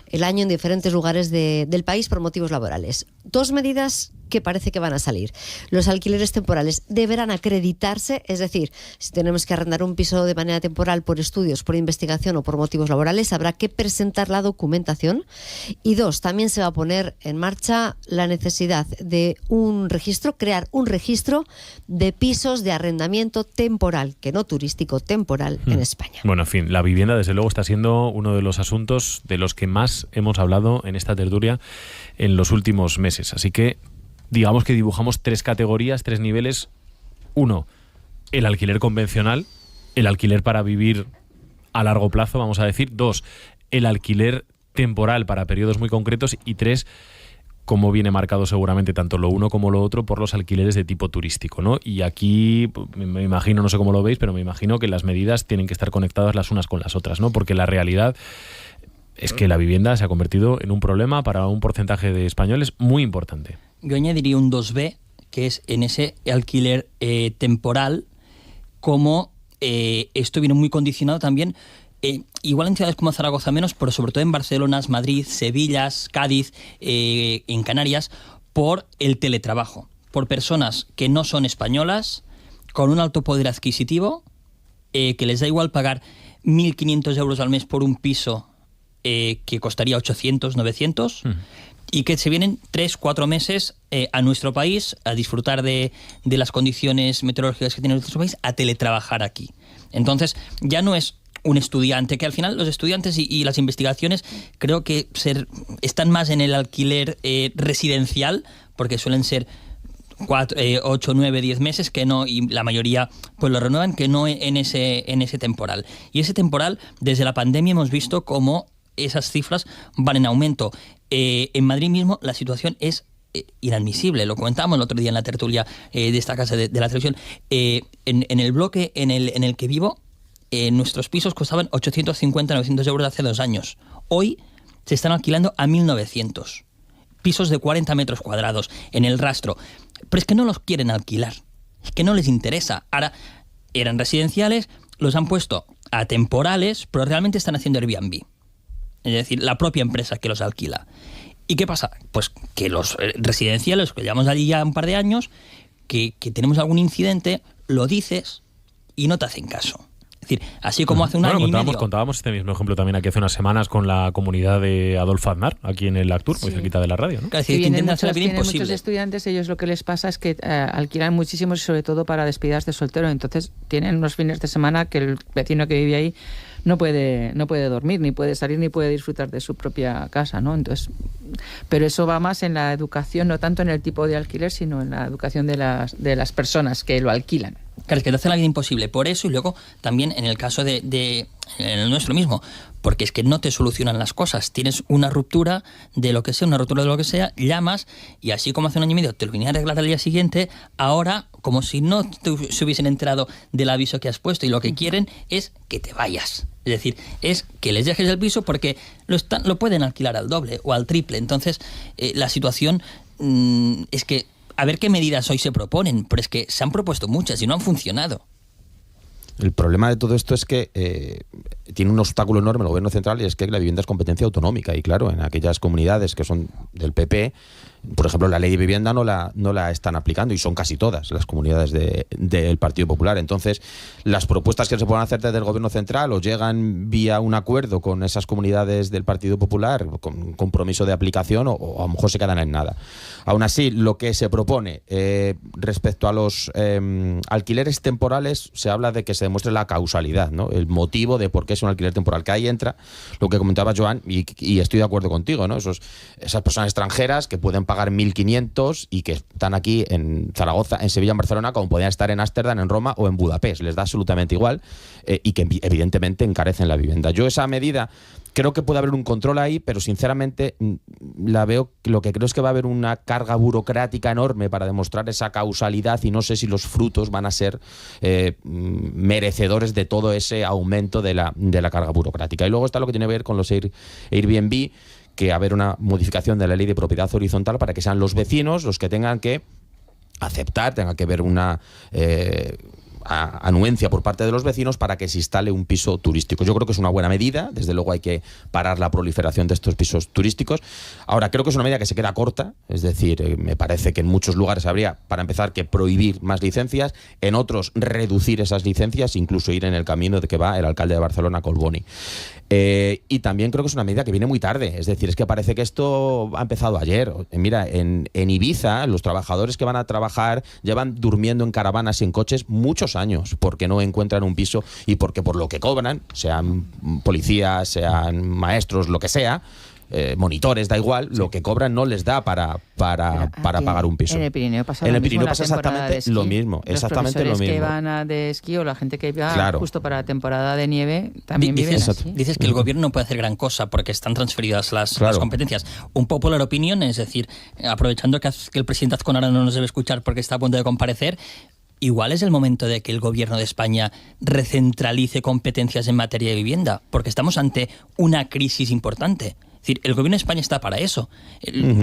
el año en diferentes lugares del país por motivos laborales. Dos medidas que parece que van a salir. Los alquileres temporales deberán acreditarse, es decir, si tenemos que arrendar un piso de manera temporal por estudios, por investigación o por motivos laborales, habrá que presentar la documentación. Y dos, también se va a poner en marcha la necesidad de un registro, crear un registro de pisos de arrendamiento temporal, que no turístico, temporal en España. Bueno, en fin, la vivienda desde luego está siendo uno de los asuntos de los que más hemos hablado en esta tertulia en los últimos meses. Así que digamos que dibujamos tres categorías, tres niveles. Uno, el alquiler convencional, el alquiler para vivir a largo plazo, vamos a decir. Dos, el alquiler temporal para periodos muy concretos. Y tres, como viene marcado seguramente tanto lo uno como lo otro por los alquileres de tipo turístico, ¿no? Y aquí me imagino, no sé cómo lo veis, pero me imagino que las medidas tienen que estar conectadas las unas con las otras, ¿no? Porque la realidad es que la vivienda se ha convertido en un problema para un porcentaje de españoles muy importante. Yo añadiría un 2B, que es en ese alquiler temporal, como esto viene muy condicionado también, igual en ciudades como Zaragoza menos, pero sobre todo en Barcelona, Madrid, Sevilla, Cádiz, en Canarias, por el teletrabajo, por personas que no son españolas, con un alto poder adquisitivo, que les da igual pagar 1.500 euros al mes por un piso que costaría 800, 900, y que se vienen 3-4 meses a nuestro país a disfrutar de las condiciones meteorológicas que tiene nuestro país, a teletrabajar aquí. Entonces, ya no es un estudiante, que al final los estudiantes y las investigaciones creo que están más en el alquiler residencial, porque suelen ser 8, 9, 10 meses, que no, y la mayoría pues lo renuevan, que no en ese temporal. Y ese temporal, desde la pandemia hemos visto cómo esas cifras van en aumento. En Madrid mismo la situación es inadmisible, lo comentábamos el otro día en la tertulia de esta casa de la televisión. En el bloque en el que vivo, nuestros pisos costaban 850, 900 euros hace 2 años. Hoy se están alquilando a 1.900. Pisos de 40 metros cuadrados en el Rastro. Pero es que no los quieren alquilar, es que no les interesa. Ahora, eran residenciales, los han puesto a temporales, pero realmente están haciendo Airbnb. Es decir, la propia empresa que los alquila. ¿Y qué pasa? Pues que los residenciales, que llevamos allí ya un par de años, que tenemos algún incidente, lo dices y no te hacen caso. Es decir, así como hace un año y medio. Contábamos este mismo ejemplo también aquí hace unas semanas con la comunidad de Adolfo Aznar, aquí en el Actur, muy cerquita de la radio, ¿no? Claro, es decir, vienen muchos estudiantes, ellos lo que les pasa es que alquilan muchísimo, sobre todo para despedidas de soltero. Entonces tienen unos fines de semana que el vecino que vive ahí no puede dormir, ni puede salir, ni puede disfrutar de su propia casa, ¿no? Entonces, pero eso va más en la educación, no tanto en el tipo de alquiler, sino en la educación de las personas que lo alquilan. Claro, es que te hace la vida imposible. Por eso, y luego también en el caso de en el nuestro mismo, porque es que no te solucionan las cosas. Tienes una ruptura de lo que sea, una ruptura de lo que sea, llamas y así como hace un año y medio te lo vinieron a arreglar al día siguiente, ahora como si no se hubiesen enterado del aviso que has puesto y lo que quieren es que te vayas. Es decir, es que les dejes el piso porque lo pueden alquilar al doble o al triple. Entonces, la situación es que a ver qué medidas hoy se proponen, pero es que se han propuesto muchas y no han funcionado. El problema de todo esto es que tiene un obstáculo enorme el gobierno central, y es que la vivienda es competencia autonómica, y claro, en aquellas comunidades que son del PP, por ejemplo, la ley de vivienda no la están aplicando, y son casi todas las comunidades del Partido Popular. Entonces, las propuestas que se puedan hacer desde el gobierno central o llegan vía un acuerdo con esas comunidades del Partido Popular, con compromiso de aplicación, o a lo mejor se quedan en nada. Aún así, lo que se propone respecto a los alquileres temporales, se habla de que se demuestre la causalidad, ¿no? El motivo de por qué es un alquiler temporal, que ahí entra lo que comentaba Joan, y estoy de acuerdo contigo, ¿no? Esas personas extranjeras que pueden pagar 1.500 y que están aquí en Zaragoza, en Sevilla, en Barcelona, como podían estar en Ámsterdam, en Roma o en Budapest. Les da absolutamente igual, y que evidentemente encarecen la vivienda. Yo esa medida creo que puede haber un control ahí, pero sinceramente lo que creo es que va a haber una carga burocrática enorme para demostrar esa causalidad, y no sé si los frutos van a ser merecedores de todo ese aumento de la carga burocrática. Y luego está lo que tiene que ver con los Airbnb, que va a haber una modificación de la ley de propiedad horizontal para que sean los vecinos los que tengan que aceptar, tenga que haber una anuencia por parte de los vecinos para que se instale un piso turístico. Yo creo que es una buena medida, desde luego hay que parar la proliferación de estos pisos turísticos. Ahora, creo que es una medida que se queda corta, es decir, me parece que en muchos lugares habría, para empezar, que prohibir más licencias, en otros reducir esas licencias, incluso ir en el camino de que va el alcalde de Barcelona, Collboni. Y también creo que es una medida que viene muy tarde, es decir, es que parece que esto ha empezado ayer. Mira, en Ibiza, los trabajadores que van a trabajar llevan durmiendo en caravanas y en coches muchos años porque no encuentran un piso, y porque por lo que cobran, sean policías, sean maestros, lo que sea, monitores, da igual, lo que cobran no les da para pagar un piso. En el Pirineo pasa exactamente lo mismo. Exactamente lo mismo. Que van de esquí, o la gente que va justo para la temporada de nieve también viven así. Dices que el gobierno no puede hacer gran cosa porque están transferidas las competencias. Un popular opinion, es decir, aprovechando que el presidente Azcón ahora no nos debe escuchar porque está a punto de comparecer, igual es el momento de que el gobierno de España recentralice competencias en materia de vivienda, porque estamos ante una crisis importante. Es decir, el gobierno de España está para eso.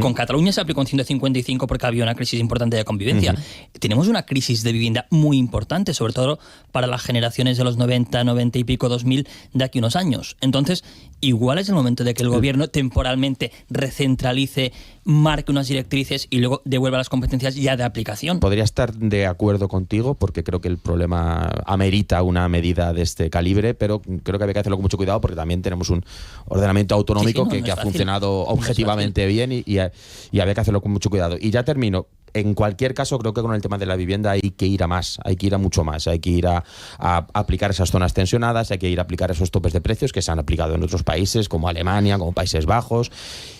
Con Cataluña se aplicó un 155 porque había una crisis importante de convivencia. Tenemos una crisis de vivienda muy importante, sobre todo para las generaciones de los 90, 90 y pico, 2000 de aquí unos años. Entonces, igual es el momento de que el gobierno temporalmente recentralice, marque unas directrices y luego devuelva las competencias ya de aplicación. Podría estar de acuerdo contigo porque creo que el problema amerita una medida de este calibre, pero creo que había que hacerlo con mucho cuidado porque también tenemos un ordenamiento autonómico que ha funcionado objetivamente bien y había que hacerlo con mucho cuidado. Y ya termino. en cualquier caso, creo que con el tema de la vivienda hay que ir a más, hay que ir a mucho más, hay que ir a aplicar esas zonas tensionadas, hay que ir a aplicar esos topes de precios que se han aplicado en otros países como Alemania, como Países Bajos.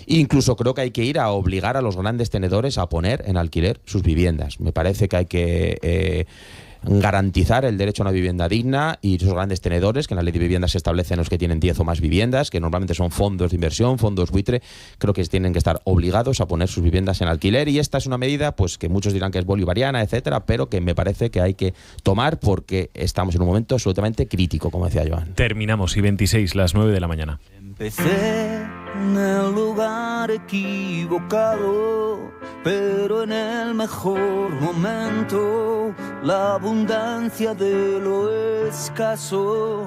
Incluso creo que hay que ir a obligar a los grandes tenedores a poner en alquiler sus viviendas. Me parece que hay que garantizar el derecho a una vivienda digna, y esos grandes tenedores, que en la ley de vivienda se establecen los que tienen 10 o más viviendas, que normalmente son fondos de inversión, fondos buitre, creo que tienen que estar obligados a poner sus viviendas en alquiler, y esta es una medida pues que muchos dirán que es bolivariana, etcétera, pero que me parece que hay que tomar porque estamos en un momento absolutamente crítico, como decía Joan. Terminamos, y 26, las 9 de la mañana. Empecé en el lugar equivocado, pero en el mejor momento, la abundancia de lo escaso,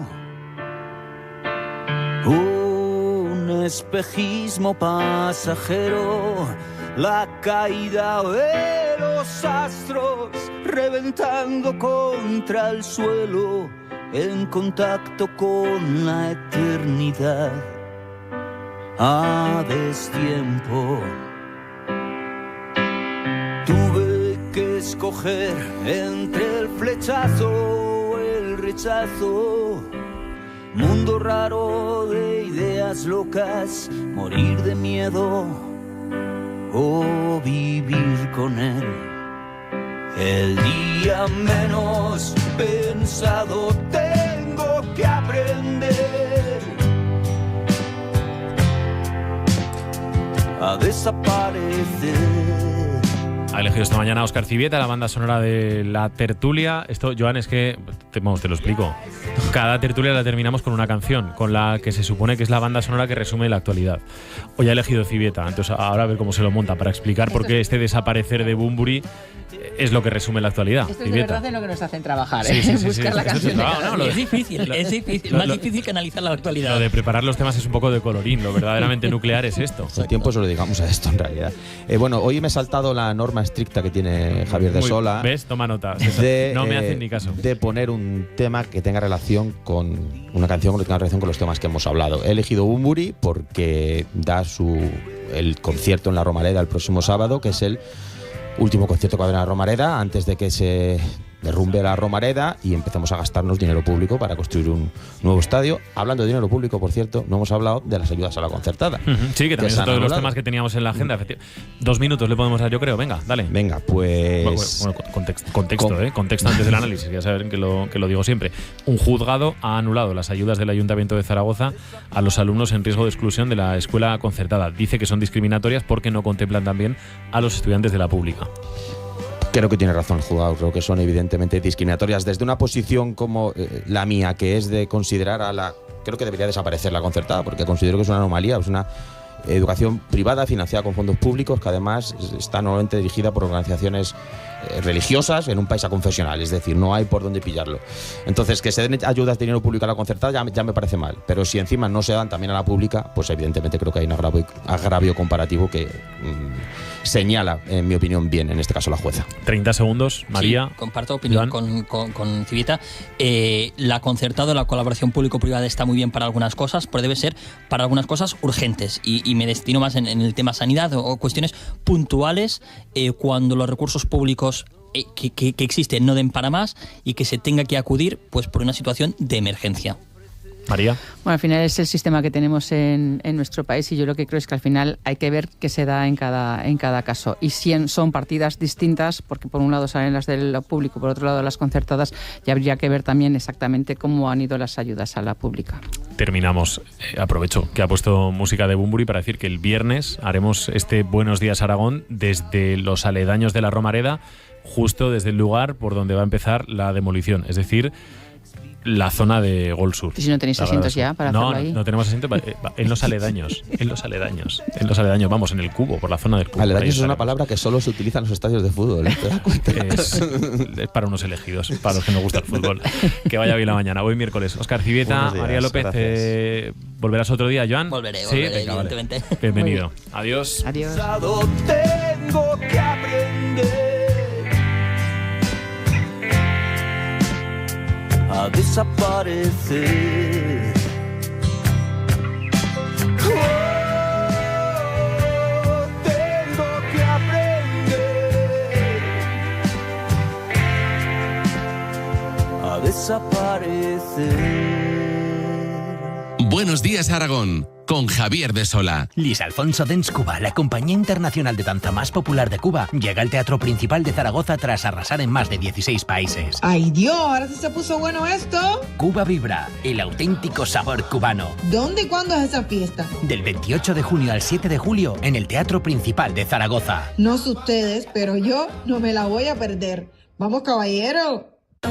un espejismo pasajero, la caída de los astros reventando contra el suelo, en contacto con la eternidad a destiempo. Tuve que escoger entre el flechazo o el rechazo, mundo raro de ideas locas, morir de miedo o vivir con él. El día menos pensado tengo que aprender a desaparecer. Ha elegido esta mañana Óscar Civieta, la banda sonora de La Tertulia. Esto, Joan, es que, te lo explico. Cada tertulia la terminamos con una canción, con la que se supone que es la banda sonora que resume la actualidad. Hoy ha elegido Civieta, entonces ahora a ver cómo se lo monta para explicar por qué este desaparecer de Bunbury es lo que resume la actualidad. Esto es de verdad de lo que nos hacen trabajar, sí, sí, sí, buscar la canción. Es difícil, más difícil que analizar la actualidad. Lo de preparar los temas es un poco de colorín, lo verdaderamente nuclear es esto. El tiempo se lo digamos a esto en realidad. Bueno, hoy me he saltado la norma estricta que tiene Javier de Sola. ¿Ves? Toma nota. No me hacen ni caso. De poner un tema que tenga relación con una canción que tenga relación con los temas que hemos hablado. He elegido Bunbury porque da el concierto en la Romareda el próximo sábado, que es el último concierto que va a haber en la Romareda antes de que se derrumbe la Romareda y empezamos a gastarnos dinero público para construir un nuevo estadio. Hablando de dinero público, por cierto, no hemos hablado de las ayudas a la concertada. Sí, que también son todos los temas que teníamos en la agenda. 2 minutos le podemos dar, yo creo. Venga, dale. Venga, pues... Bueno, contexto antes del análisis, ya saben que lo digo siempre. Un juzgado ha anulado las ayudas del Ayuntamiento de Zaragoza a los alumnos en riesgo de exclusión de la escuela concertada. Dice que son discriminatorias porque no contemplan también a los estudiantes de la pública. Creo que tiene razón el juzgado, creo que son evidentemente discriminatorias desde una posición como la mía, que es de considerar creo que debería desaparecer la concertada, porque considero que es una anomalía, es una educación privada financiada con fondos públicos que además está normalmente dirigida por organizaciones religiosas en un país aconfesional, es decir, no hay por dónde pillarlo. Entonces, que se den ayudas de dinero público a la concertada ya me parece mal, pero si encima no se dan también a la pública, pues evidentemente creo que hay un agravio comparativo que señala, en mi opinión, bien, en este caso la jueza. 30 segundos, María. Sí, comparto opinión con Civieta. La concertada, la colaboración público-privada está muy bien para algunas cosas, pero debe ser para algunas cosas urgentes, y me destino más en el tema sanidad o cuestiones puntuales, cuando los recursos públicos que existen no den para más y que se tenga que acudir pues por una situación de emergencia. María. Bueno, al final es el sistema que tenemos en nuestro país, y yo lo que creo es que al final hay que ver qué se da en cada caso. Y si son partidas distintas, porque por un lado salen las del público, por otro lado las concertadas, ya habría que ver también exactamente cómo han ido las ayudas a la pública. Terminamos. Aprovecho que ha puesto música de Bunbury para decir que el viernes haremos este Buenos Días Aragón desde los aledaños de la Romareda, justo desde el lugar por donde va a empezar la demolición, es decir, la zona de Gol Sur. ¿Y si no tenéis asientos ya para hacerlo ahí? No tenemos asientos en los aledaños. Vamos, en el cubo, por la zona del cubo. Aledaños es una palabra que solo se utiliza en los estadios de fútbol, ¿te das cuenta? Es para unos elegidos, para los que nos gusta el fútbol. Que vaya bien la mañana. Hoy miércoles. Óscar Civieta, María López, ¿volverás otro día, Joan? Volveré, evidentemente. Vale. Bienvenido. Adiós. Adiós. Tengo que aprender a desaparecer. Tengo que aprender desaparecer. Buenos días, Aragón, con Javier de Sola. Luis Alfonso Dance Cuba, la compañía internacional de danza más popular de Cuba, llega al Teatro Principal de Zaragoza tras arrasar en más de 16 países. ¡Ay, Dios! ¿Ahora sí se puso bueno esto? Cuba Vibra, el auténtico sabor cubano. ¿Dónde y cuándo es esa fiesta? Del 28 de junio al 7 de julio en el Teatro Principal de Zaragoza. No sé ustedes, pero yo no me la voy a perder. ¡Vamos, caballero!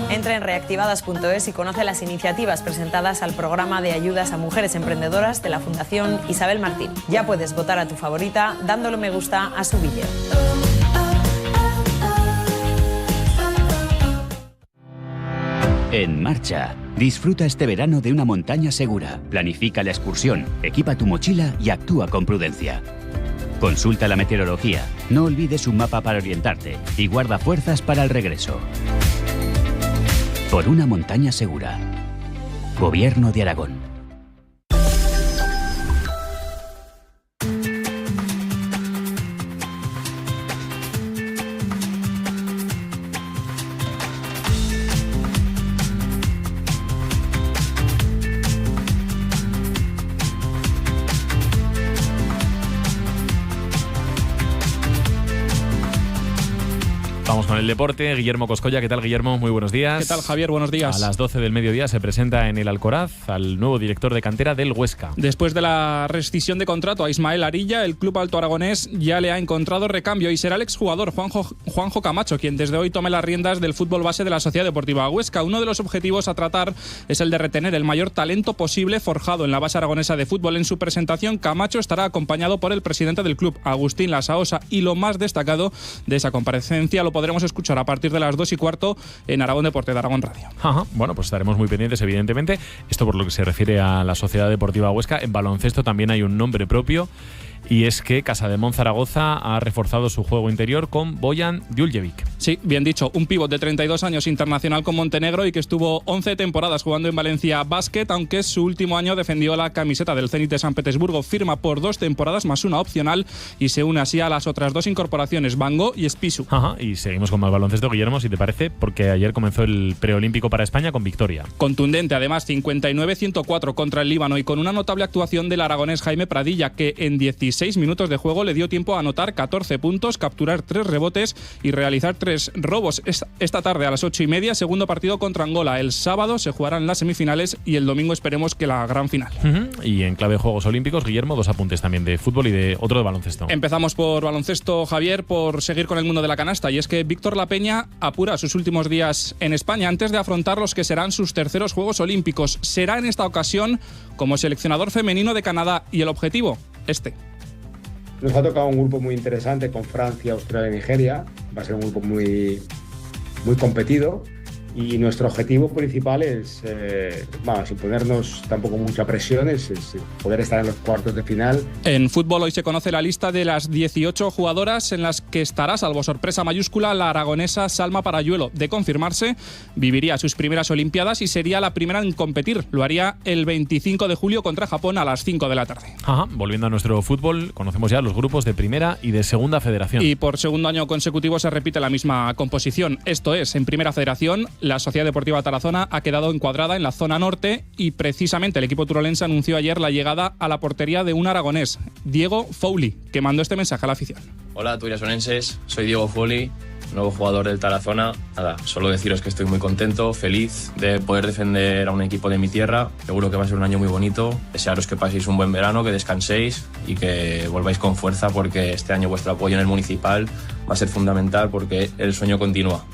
Entra en reactivadas.es y conoce las iniciativas presentadas al programa de ayudas a mujeres emprendedoras de la Fundación Isabel Martín. Ya puedes votar a tu favorita dándole me gusta a su vídeo. En marcha. Disfruta este verano de una montaña segura. Planifica la excursión, equipa tu mochila y actúa con prudencia. Consulta la meteorología, no olvides un mapa para orientarte y guarda fuerzas para el regreso. Por una montaña segura. Gobierno de Aragón. Vamos con el deporte. Guillermo Coscolla, ¿qué tal, Guillermo? Muy buenos días. ¿Qué tal, Javier? Buenos días. A las 12 del mediodía se presenta en el Alcoraz al nuevo director de cantera del Huesca. Después de la rescisión de contrato a Ismael Arilla, el club alto aragonés ya le ha encontrado recambio y será el exjugador Juanjo Camacho quien desde hoy tome las riendas del fútbol base de la Sociedad Deportiva Huesca. Uno de los objetivos a tratar es el de retener el mayor talento posible forjado en la base aragonesa de fútbol. En su presentación, Camacho estará acompañado por el presidente del club, Agustín Lasaosa, y lo más destacado de esa comparecencia lo podremos escuchar a partir de las 2:15 en Aragón Deporte de Aragón Radio. Ajá. Bueno, pues estaremos muy pendientes, evidentemente. Esto por lo que se refiere a la Sociedad Deportiva Huesca. En baloncesto también hay un nombre propio, y es que Casademón Zaragoza ha reforzado su juego interior con Bojan Djuljevic. Sí, bien dicho, un pívot de 32 años internacional con Montenegro y que estuvo 11 temporadas jugando en Valencia Basket, aunque su último año defendió la camiseta del Zenit de San Petersburgo. Firma por 2 temporadas más una opcional y se une así a las otras 2 incorporaciones, Bango y Spisu. Ajá, y seguimos con más baloncesto, Guillermo, si te parece, porque ayer comenzó el preolímpico para España con victoria. Contundente, además, 59-104 contra el Líbano y con una notable actuación del aragonés Jaime Pradilla, que en 16 minutos de juego le dio tiempo a anotar 14 puntos, capturar 3 rebotes y realizar 3 robos. Esta tarde a las 8:30, segundo partido contra Angola. El sábado se jugarán las semifinales y el domingo esperemos que la gran final. Y en clave de Juegos Olímpicos, Guillermo, 2 apuntes también de fútbol y de otro de baloncesto. Empezamos por baloncesto, Javier, por seguir con el mundo de la canasta, y es que Víctor Lapeña apura sus últimos días en España antes de afrontar los que serán sus terceros Juegos Olímpicos. Será en esta ocasión como seleccionador femenino de Canadá y el objetivo, Nos ha tocado un grupo muy interesante con Francia, Australia y Nigeria. Va a ser un grupo muy competido. Y nuestro objetivo principal es, sin ponernos tampoco mucha presión, es poder estar en los cuartos de final. En fútbol hoy se conoce la lista de las 18 jugadoras en las que estará, salvo sorpresa mayúscula, la aragonesa Salma Parayuelo. De confirmarse, viviría sus primeras Olimpiadas y sería la primera en competir. Lo haría el 25 de julio contra Japón a las 5 de la tarde. Ajá, volviendo a nuestro fútbol, conocemos ya los grupos de Primera y de Segunda Federación. Y por segundo año consecutivo se repite la misma composición. Esto es, en Primera Federación, la Sociedad Deportiva Tarazona ha quedado encuadrada en la zona norte y precisamente el equipo turolense anunció ayer la llegada a la portería de un aragonés, Diego Fouli, que mandó este mensaje a la afición. Hola, tuirasonenses, soy Diego Fouli, nuevo jugador del Tarazona. Nada, solo deciros que estoy muy contento, feliz de poder defender a un equipo de mi tierra. Seguro que va a ser un año muy bonito. Desearos que paséis un buen verano, que descanséis y que volváis con fuerza, porque este año vuestro apoyo en el municipal va a ser fundamental, porque el sueño continúa.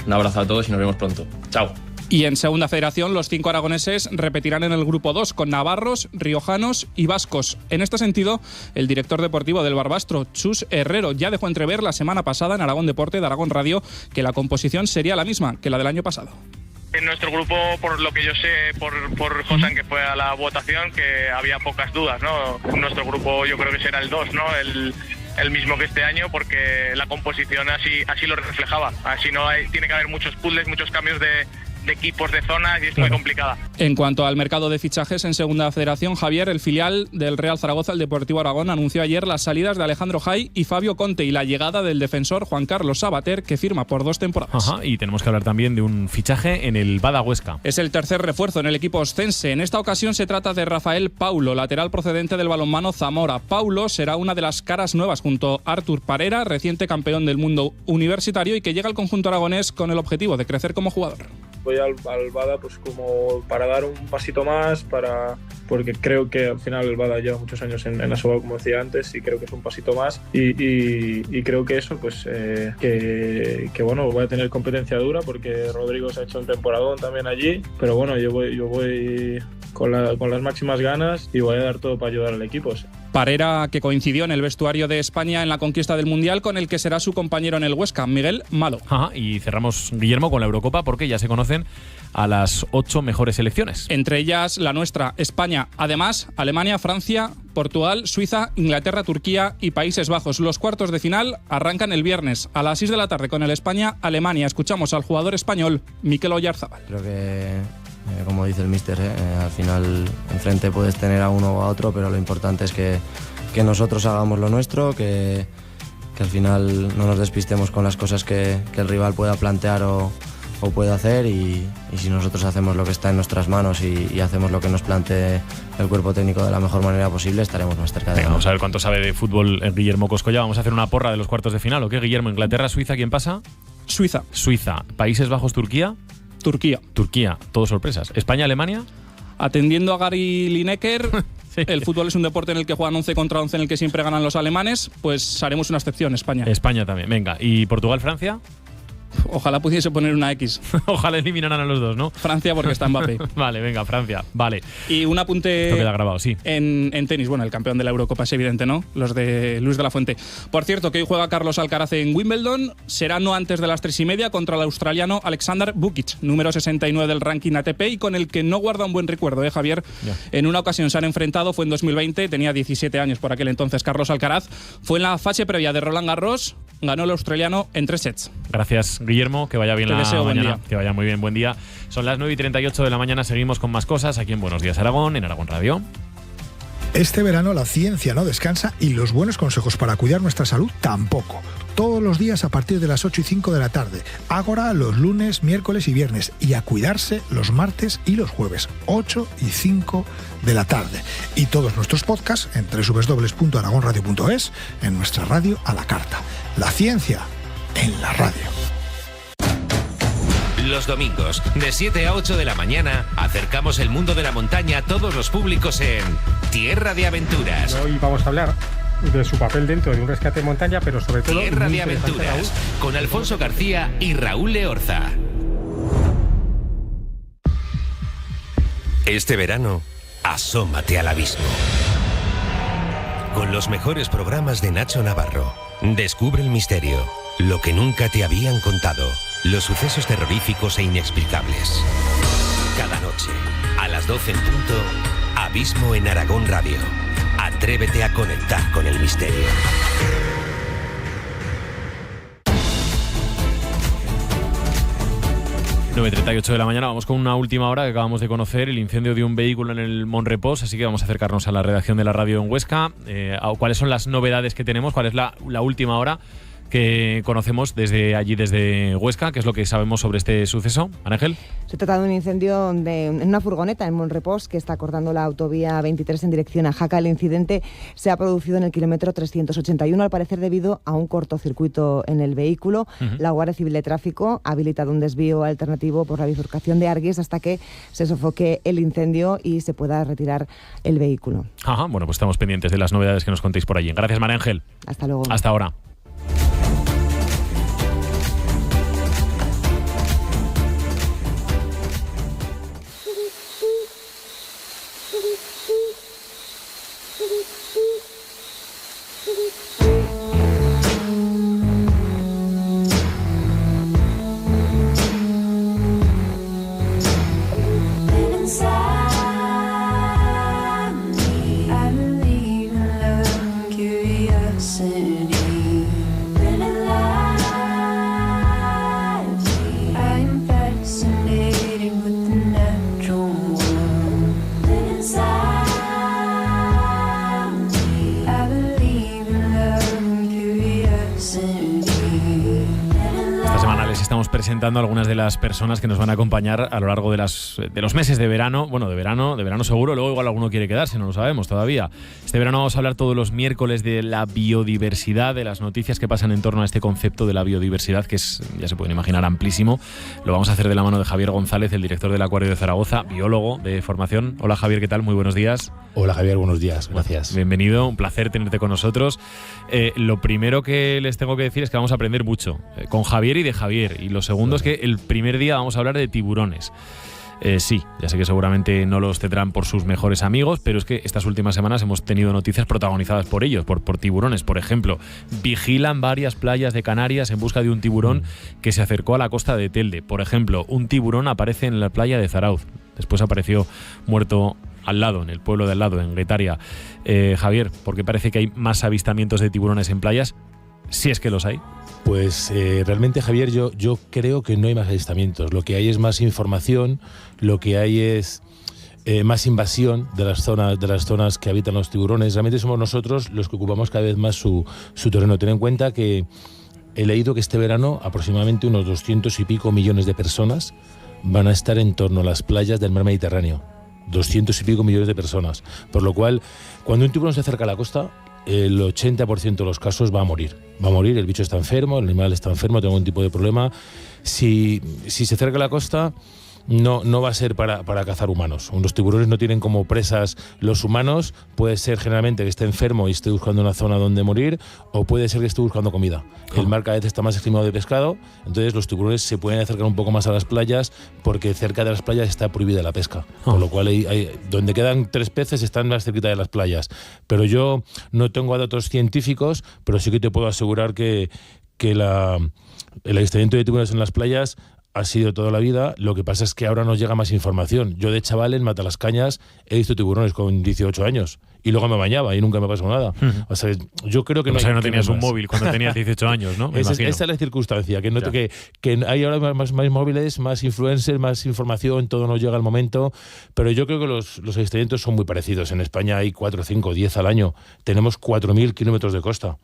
Un abrazo a todos y nos vemos pronto. Chao. Y en Segunda Federación, los 5 aragoneses repetirán en el grupo 2 con navarros, riojanos y vascos. En este sentido, el director deportivo del Barbastro, Chus Herrero, ya dejó entrever la semana pasada en Aragón Deporte de Aragón Radio que la composición sería la misma que la del año pasado. En nuestro grupo, por lo que yo sé, por Josan, que fue a la votación, que había pocas dudas, ¿no? Nuestro grupo yo creo que será el 2, ¿no? El mismo que este año, porque la composición así lo reflejaba. Así no tiene que haber muchos puzzles, muchos cambios equipos de zonas y es muy complicada. En cuanto al mercado de fichajes en Segunda Federación, Javier, el filial del Real Zaragoza, el Deportivo Aragón, anunció ayer las salidas de Alejandro Jai y Fabio Conte y la llegada del defensor Juan Carlos Sabater, que firma por 2 temporadas. Ajá, y tenemos que hablar también de un fichaje en el Bada Huesca. Es el tercer refuerzo en el equipo oscense. En esta ocasión se trata de Rafael Paulo, lateral procedente del balonmano Zamora. Paulo será una de las caras nuevas junto a Artur Parera, reciente campeón del mundo universitario y que llega al conjunto aragonés con el objetivo de crecer como jugador. Voy al Bada pues como para dar un pasito más, porque creo que al final el Bada lleva muchos años en Asobal, como decía antes, y creo que es un pasito más y creo que eso pues que bueno, voy a tener competencia dura porque Rodrigo se ha hecho un temporadón también allí, pero bueno, yo voy con las máximas ganas y voy a dar todo para ayudar al equipo. Parera, que coincidió en el vestuario de España en la conquista del Mundial, con el que será su compañero en el Huesca, Miguel Malo. Ajá, y cerramos, Guillermo, con la Eurocopa porque ya se conocen a las 8 mejores selecciones. Entre ellas la nuestra, España. Además, Alemania, Francia, Portugal, Suiza, Inglaterra, Turquía y Países Bajos. Los cuartos de final arrancan el viernes a las 6 de la tarde con el España-Alemania. Escuchamos al jugador español, Mikel Oyarzabal. Creo que como dice el míster, al final enfrente puedes tener a uno o a otro, pero lo importante es que nosotros hagamos lo nuestro, que al final no nos despistemos con las cosas que el rival pueda plantear o puede hacer y si nosotros hacemos lo que está en nuestras manos y hacemos lo que nos plantee el cuerpo técnico de la mejor manera posible, estaremos más cerca de Venga, vamos a ver cuánto sabe de fútbol Guillermo Coscolla. Vamos a hacer una porra de los cuartos de final, ¿o qué, Guillermo? Inglaterra, Suiza, ¿quién pasa? Suiza. Países Bajos, Turquía. Turquía, todo sorpresas. España, Alemania. Atendiendo a Gary Lineker, sí. El fútbol es un deporte en el que juegan 11 contra 11, en el que siempre ganan los alemanes, pues haremos una excepción, España. España también, venga. ¿Y Portugal, Francia? Ojalá pudiese poner una X. Ojalá eliminaran a los dos, ¿no? Francia porque está Mbappé. Vale, venga, Francia. Vale. Y un apunte. Esto queda grabado, sí. En tenis, bueno, el campeón de la Eurocopa es evidente, ¿no? Los de Luis de la Fuente. Por cierto, que hoy juega Carlos Alcaraz en Wimbledon. Será no antes de las 3:30 contra el australiano Alexander Bukic, número 69 del ranking ATP y con el que no guarda un buen recuerdo, Javier. Ya. En una ocasión se han enfrentado, fue en 2020, tenía 17 años por aquel entonces Carlos Alcaraz. Fue en la fase previa de Roland Garros, ganó el australiano en 3 sets. Gracias, Guillermo, que vaya bien la mañana, que vaya muy bien, buen día. Son las 9:38 de la mañana, seguimos con más cosas aquí en Buenos Días Aragón, en Aragón Radio. Este verano la ciencia no descansa y los buenos consejos para cuidar nuestra salud tampoco. Todos los días a partir de las 8:05 de la tarde. Ágora los lunes, miércoles y viernes. Y a cuidarse los martes y los jueves, 8:05 de la tarde. Y todos nuestros podcasts en www.aragonradio.es, en nuestra radio a la carta. La ciencia en la radio. Los domingos, de 7 a 8 de la mañana, acercamos el mundo de la montaña a todos los públicos en Tierra de Aventuras. Hoy vamos a hablar de su papel dentro de un rescate de montaña, pero sobre todo... Tierra de Aventuras, con Alfonso García y Raúl Leorza. Este verano, asómate al abismo. Con los mejores programas de Nacho Navarro. Descubre el misterio, lo que nunca te habían contado, los sucesos terroríficos e inexplicables. Cada noche, a las 12 en punto, Abismo en Aragón Radio. Atrévete a conectar con el misterio. ...9:38 de la mañana, vamos con una última hora que acabamos de conocer, el incendio de un vehículo en el Monrepós, así que vamos a acercarnos a la redacción de la radio en Huesca. ¿Cuáles son las novedades que tenemos? ¿Cuál es la última hora que conocemos desde allí, desde Huesca? ¿Qué es lo que sabemos sobre este suceso? Ángel. Se trata de un incendio en una furgoneta en Monrepós que está cortando la autovía 23 en dirección a Jaca. El incidente se ha producido en el kilómetro 381, al parecer debido a un cortocircuito en el vehículo. La Guardia Civil de Tráfico ha habilitado un desvío alternativo por la bifurcación de Argues hasta que se sofoque el incendio y se pueda retirar el vehículo. Ajá, bueno, pues estamos pendientes de las novedades que nos contéis por allí. Gracias, María Ángel. Hasta luego. Hasta ahora. Curiosity presentando a algunas de las personas que nos van a acompañar a lo largo de los meses de verano. Bueno, de verano seguro, luego igual alguno quiere quedarse, no lo sabemos todavía. Este verano vamos a hablar todos los miércoles de la biodiversidad, de las noticias que pasan en torno a este concepto de la biodiversidad, que es, ya se pueden imaginar, amplísimo. Lo vamos a hacer de la mano de Javier González, el director del Acuario de Zaragoza, biólogo de formación. Hola Javier, ¿qué tal? Muy buenos días. Hola Javier, buenos días, gracias. Bienvenido, un placer tenerte con nosotros. Lo primero que les tengo que decir es que vamos a aprender mucho con Javier y de Javier. Y lo segundo es que el primer día vamos a hablar de tiburones. Sí, ya sé que seguramente no los tendrán por sus mejores amigos, pero es que estas últimas semanas hemos tenido noticias protagonizadas por ellos, por tiburones. Por ejemplo, vigilan varias playas de Canarias en busca de un tiburón que se acercó a la costa de Telde. Por ejemplo, un tiburón aparece en la playa de Zarauz. Después apareció muerto al lado, en el pueblo de al lado, en Guetaria. Javier, ¿por qué parece que hay más avistamientos de tiburones en playas? Si es que los hay. Pues realmente, Javier, yo creo que no hay más avistamientos. Lo que hay es más información, lo que hay es más invasión de las zonas que habitan los tiburones. Realmente somos nosotros los que ocupamos cada vez más su terreno. Ten en cuenta que he leído que este verano aproximadamente unos 200 y pico millones de personas van a estar en torno a las playas del mar Mediterráneo. 200 y pico millones de personas. Por lo cual, cuando un tiburón se acerca a la costa, el 80% de los casos va a morir. Va a morir, el bicho está enfermo, el animal está enfermo, tiene algún tipo de problema. Si se acerca a la costa, no va a ser para cazar humanos. Los tiburones no tienen como presas los humanos. Puede ser generalmente que esté enfermo y esté buscando una zona donde morir, o puede ser que esté buscando comida. El mar cada vez está más estimado de pescado, entonces los tiburones se pueden acercar un poco más a las playas porque cerca de las playas está prohibida la pesca. Con lo cual donde quedan 3 peces están más cerquita de las playas. Pero yo no tengo datos científicos, pero sí que te puedo asegurar que el avistamiento de tiburones en las playas ha sido toda la vida. Lo que pasa es que ahora nos llega más información. Yo de chaval en Matalascañas he visto tiburones con 18 años y luego me bañaba y nunca me pasó nada. O sea, yo creo que no tenías un móvil cuando tenías 18 años, ¿no? Esa es la circunstancia, que hay ahora más móviles, más influencers, más información, todo nos llega al momento, pero yo creo que los avistamientos son muy parecidos. En España hay 4, 5, 10 al año. Tenemos 4.000 kilómetros de costa.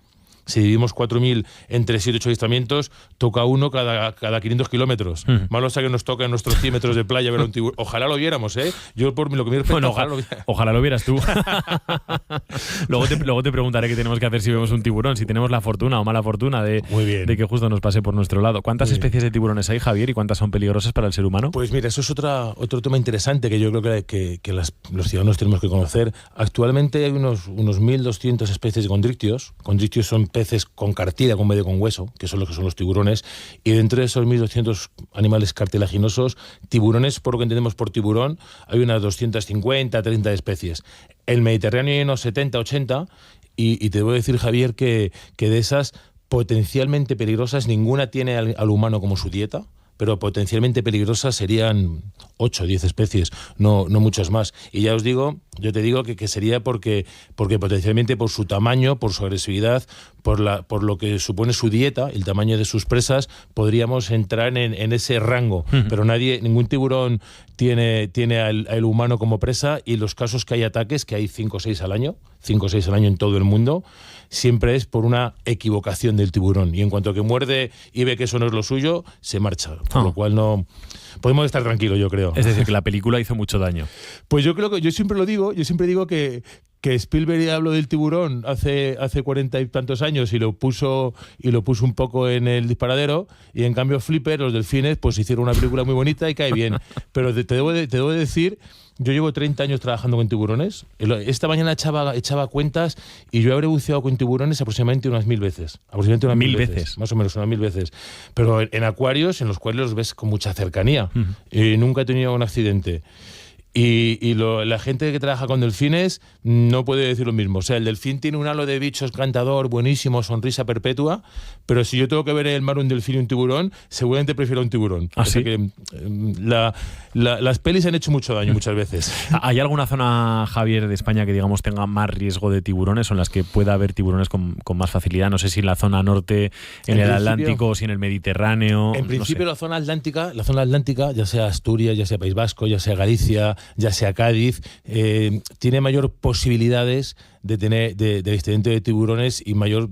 Si dividimos 4.000 entre 7 o 8 avistamientos, toca uno cada 500 kilómetros. Malo sea que nos toca en nuestros 100 metros de playa ver a un tiburón. Ojalá lo viéramos, ¿eh? Yo, por lo que me respecta, ojalá lo vieras tú. luego te preguntaré qué tenemos que hacer si vemos un tiburón, si tenemos la fortuna o mala fortuna de que justo nos pase por nuestro lado. ¿Cuántas especies de tiburones hay, Javier, y cuántas son peligrosas para el ser humano? Pues mira, eso es otro tema interesante que yo creo que los ciudadanos tenemos que conocer. Actualmente hay unos 1.200 especies de condrictios. Condrictios son peces con cartílago en medio con hueso, que son los tiburones, y dentro de esos 1.200 animales cartilaginosos, tiburones, por lo que entendemos por tiburón, hay unas 250, 30 especies. El Mediterráneo hay unos 70, 80, y te voy a decir, Javier, que de esas potencialmente peligrosas, ninguna tiene al humano como su dieta, pero potencialmente peligrosas serían 8 o 10 especies, no muchas más. Y ya yo te digo que sería porque potencialmente por su tamaño, por su agresividad, por lo que supone su dieta, el tamaño de sus presas, podríamos entrar en ese rango. Pero ningún tiburón tiene al humano como presa, y los casos que hay ataques, que hay 5 o 6 al año en todo el mundo, siempre es por una equivocación del tiburón. Y en cuanto que muerde y ve que eso no es lo suyo, se marcha. Por lo cual no podemos estar tranquilos, yo creo. Es decir, que la película hizo mucho daño. Pues yo creo que yo siempre digo que Spielberg habló del tiburón hace 40 y tantos años y lo puso un poco en el disparadero, y en cambio Flipper, los delfines, pues hicieron una película muy bonita y cae bien. Pero te debo de decir, yo llevo 30 años trabajando con tiburones. Esta mañana echaba cuentas y yo habré buceado con tiburones aproximadamente unas 1.000 veces. Aproximadamente unas 1.000 veces. Más o menos unas 1.000 veces. Pero en acuarios en los cuales los ves con mucha cercanía. Nunca he tenido un accidente. Y la gente que trabaja con delfines no puede decir lo mismo. O sea, el delfín tiene un halo de bicho encantador, buenísimo, sonrisa perpetua, pero si yo tengo que ver en el mar un delfín y un tiburón, seguramente prefiero un tiburón. Así que las pelis han hecho mucho daño muchas veces. ¿Hay alguna zona, Javier, de España que digamos tenga más riesgo de tiburones, o en las que pueda haber tiburones con más facilidad? No sé si en la zona norte, en el Atlántico, o si en el Mediterráneo. En principio, la zona atlántica, ya sea Asturias, ya sea País Vasco, ya sea Galicia, ya sea Cádiz, tiene mayor posibilidades de tener de avistamiento de tiburones y mayor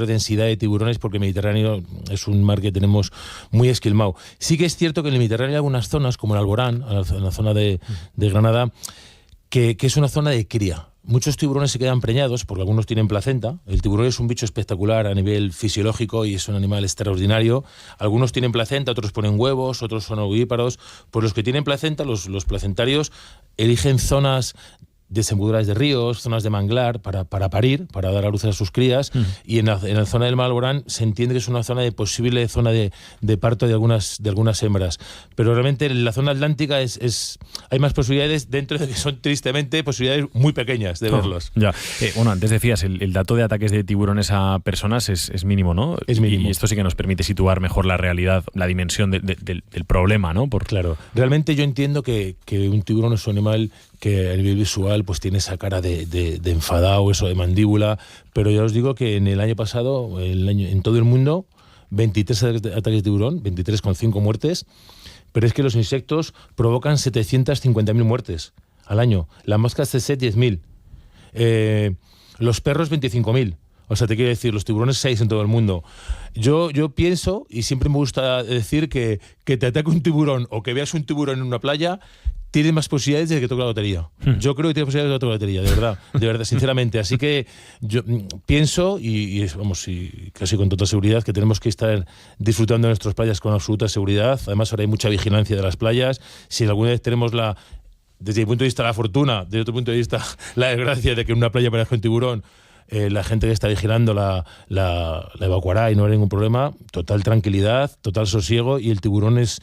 densidad de tiburones, porque el Mediterráneo es un mar que tenemos muy esquilmado. Sí que es cierto que en el Mediterráneo hay algunas zonas, como el Alborán, en la zona de Granada, que es una zona de cría. Muchos tiburones se quedan preñados porque algunos tienen placenta. El tiburón es un bicho espectacular a nivel fisiológico y es un animal extraordinario. Algunos tienen placenta, otros ponen huevos, otros son ovíparos. Pues los que tienen placenta, los placentarios, eligen zonas desembocaduras de ríos, zonas de manglar para parir, para dar a luz a sus crías, y en la zona del Alborán se entiende que es una zona de posible zona de parto de algunas hembras, pero realmente en la zona atlántica hay más posibilidades, dentro de que son tristemente posibilidades muy pequeñas de verlos. Ya. Bueno, antes decías, el dato de ataques de tiburones a personas es mínimo, ¿no? Es mínimo. Y esto sí que nos permite situar mejor la realidad, la dimensión del problema, ¿no? Claro. Realmente yo entiendo que un tiburón es un animal que a nivel visual pues tiene esa cara de enfadado, eso de mandíbula, pero ya os digo que en el año pasado, en todo el mundo, 23 ataques de tiburón, 23,5 muertes, pero es que los insectos provocan 750.000 muertes al año, las moscas de 10.000, los perros 25.000. O sea, te quiero decir, los tiburones 6 en todo el mundo. Yo pienso, y siempre me gusta decir, que te ataque un tiburón o que veas un tiburón en una playa, tienes más posibilidades de que toque la lotería. Yo creo que tienes posibilidades de que toque la lotería, de verdad, sinceramente. Así que yo pienso, y casi con toda seguridad, que tenemos que estar disfrutando de nuestras playas con absoluta seguridad. Además, ahora hay mucha vigilancia de las playas. Si alguna vez tenemos desde mi punto de vista, la fortuna, desde otro punto de vista, la desgracia de que en una playa aparezca un tiburón, la gente que está vigilando la evacuará y no habrá ningún problema. Total tranquilidad, total sosiego, y el tiburón es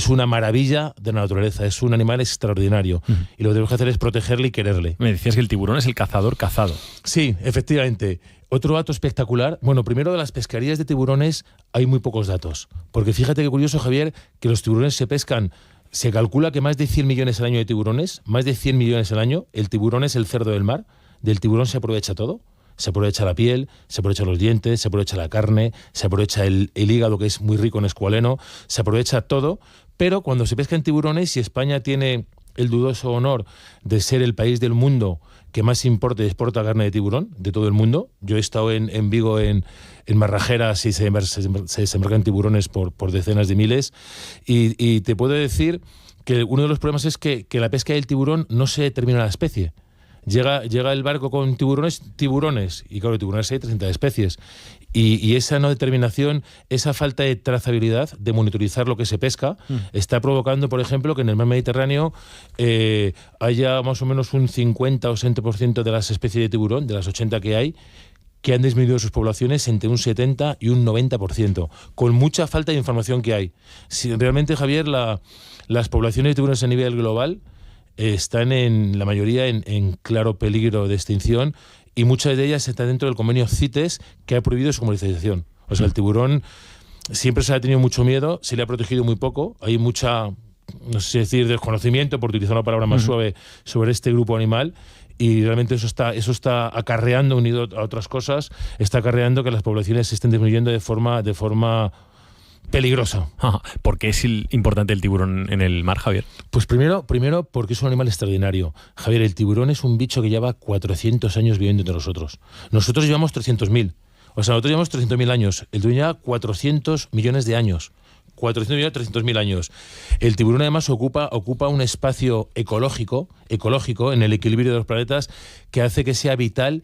una maravilla de la naturaleza, es un animal extraordinario. Y lo que tenemos que hacer es protegerle y quererle. Me decías que el tiburón es el cazador cazado. Sí, efectivamente. Otro dato espectacular, bueno, primero de las pesquerías de tiburones hay muy pocos datos, porque fíjate qué curioso, Javier, que los tiburones se pescan. Se calcula que más de 100 millones al año de tiburones, más de 100 millones al año. El tiburón es el cerdo del mar, del tiburón se aprovecha todo. Se aprovecha la piel, se aprovechan los dientes, se aprovecha la carne, se aprovecha el hígado, que es muy rico en escualeno, se aprovecha todo, pero cuando se pescan tiburones, y España tiene el dudoso honor de ser el país del mundo que más importa y exporta carne de tiburón, de todo el mundo. Yo he estado en Vigo, en Marrajeras, y se desembarcan tiburones por decenas de miles, y te puedo decir que uno de los problemas es que la pesca del tiburón no se determina la especie. Llega el barco con tiburones, y claro, tiburones hay 300 especies. Y esa no determinación, esa falta de trazabilidad, de monitorizar lo que se pesca, está provocando, por ejemplo, que en el mar Mediterráneo haya más o menos un 50 o 60% de las especies de tiburón, de las 80 que hay, que han disminuido sus poblaciones entre un 70 y un 90%, con mucha falta de información que hay. Si realmente, Javier, las poblaciones de tiburones a nivel global están en la mayoría en claro peligro de extinción, y muchas de ellas están dentro del convenio CITES, que ha prohibido su comercialización. O sea, el tiburón siempre se le ha tenido mucho miedo, se le ha protegido muy poco, hay mucha, no sé decir, desconocimiento, por utilizar una palabra más suave, sobre este grupo animal, y realmente eso está acarreando, unido a otras cosas, está acarreando que las poblaciones se estén disminuyendo de forma peligrosa. ¿Por qué es importante el tiburón en el mar, Javier? Pues primero porque es un animal extraordinario. Javier, el tiburón es un bicho que lleva 400 años viviendo entre nosotros. Nosotros llevamos 300.000. O sea, nosotros llevamos 300.000 años. El tiburón lleva 400 millones de años. 400 millones, 300.000 años. El tiburón además ocupa un espacio ecológico en el equilibrio de los planetas, que hace que sea vital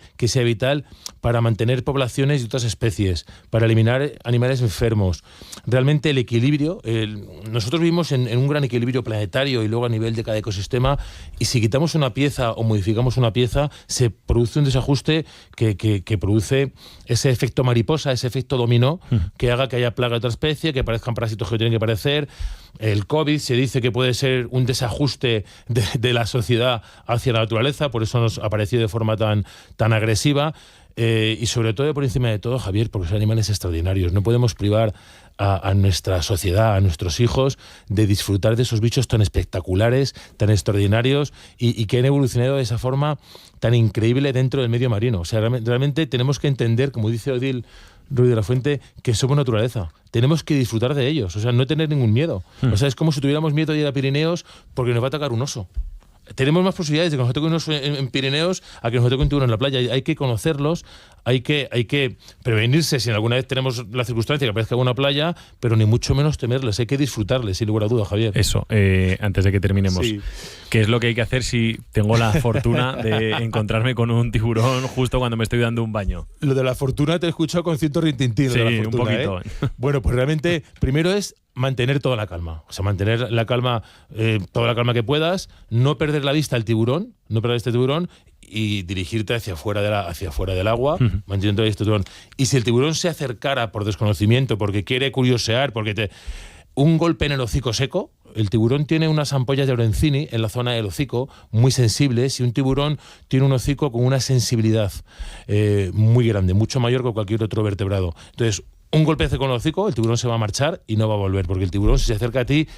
para mantener poblaciones de otras especies, para eliminar animales enfermos. Realmente el equilibrio, nosotros vivimos en un gran equilibrio planetario y luego a nivel de cada ecosistema, y si quitamos una pieza o modificamos una pieza, se produce un desajuste que produce ese efecto mariposa, ese efecto dominó, que haga que haya plaga de otra especie, que aparezcan parásitos que tienen que aparecer. El COVID se dice que puede ser un desajuste de la sociedad hacia la naturaleza, por eso nos ha aparecido de forma tan agresiva, y sobre todo, por encima de todo, Javier, porque son animales extraordinarios. No podemos privar a nuestra sociedad, a nuestros hijos, de disfrutar de esos bichos tan espectaculares, tan extraordinarios, y que han evolucionado de esa forma tan increíble dentro del medio marino. O sea, realmente tenemos que entender, como dice Odile Ruiz de la Fuente, que somos naturaleza. Tenemos que disfrutar de ellos, o sea, no tener ningún miedo. O sea, es como si tuviéramos miedo de ir a Pirineos porque nos va a atacar un oso. tenemos más posibilidades de que nos toque unos en Pirineos a que nos toque un tiburón en la playa. Hay que conocerlos, hay que prevenirse si alguna vez tenemos la circunstancia que aparezca una playa, pero ni mucho menos temerles, hay que disfrutarles, sin lugar a dudas, Javier. Eso, antes de que terminemos, Sí. ¿qué es lo que hay que hacer si tengo la fortuna de encontrarme con un tiburón justo cuando me estoy dando un baño? Lo de la fortuna te he escuchado con cierto rintintín. Sí, lo de la fortuna, un poquito. Bueno, pues realmente, primero es mantener toda la calma. O sea, mantener la calma, toda la calma que puedas, no perder la vista al tiburón, y dirigirte hacia afuera del agua, manteniendo este tiburón. Y si el tiburón se acercara por desconocimiento, porque quiere curiosear, un golpe en el hocico seco. El tiburón tiene unas ampollas de Lorenzini en la zona del hocico muy sensibles, y un tiburón tiene un hocico con una sensibilidad muy grande, mucho mayor que cualquier otro vertebrado. Entonces, un golpe con el hocico, el tiburón se va a marchar y no va a volver, porque el tiburón, si se acerca a ti,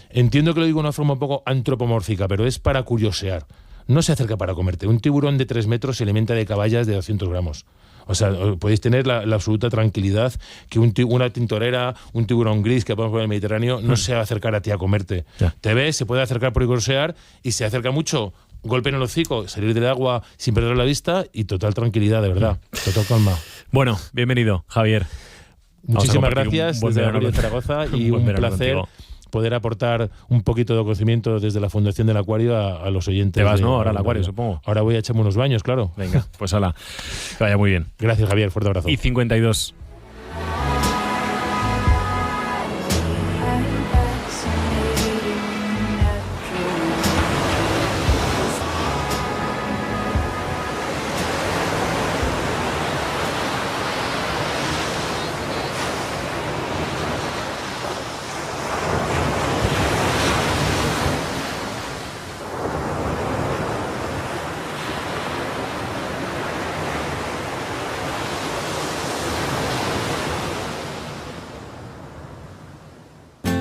entiendo que lo digo de una forma un poco antropomórfica, pero es para curiosear. No se acerca para comerte. Un tiburón de 3 metros se alimenta de caballas de 200 gramos. O sea, podéis tener la absoluta tranquilidad que una tintorera, un tiburón gris que podemos ver en el Mediterráneo, no se va a acercar a ti a comerte. Ya. Te ves, se puede acercar por curiosear, y se acerca mucho, golpe en el hocico, salir del agua sin perder la vista, y total tranquilidad, de verdad. Total calma. Bueno, bienvenido, Javier. Muchísimas gracias desde la de Zaragoza, y un placer poder aportar un poquito de conocimiento desde la Fundación del Acuario a los oyentes. Te vas, ¿no? Ahora al Acuario, supongo. Ahora voy a echarme unos baños, claro. Venga, pues hala. Que vaya muy bien. Gracias, Javier. Fuerte abrazo. Y 52.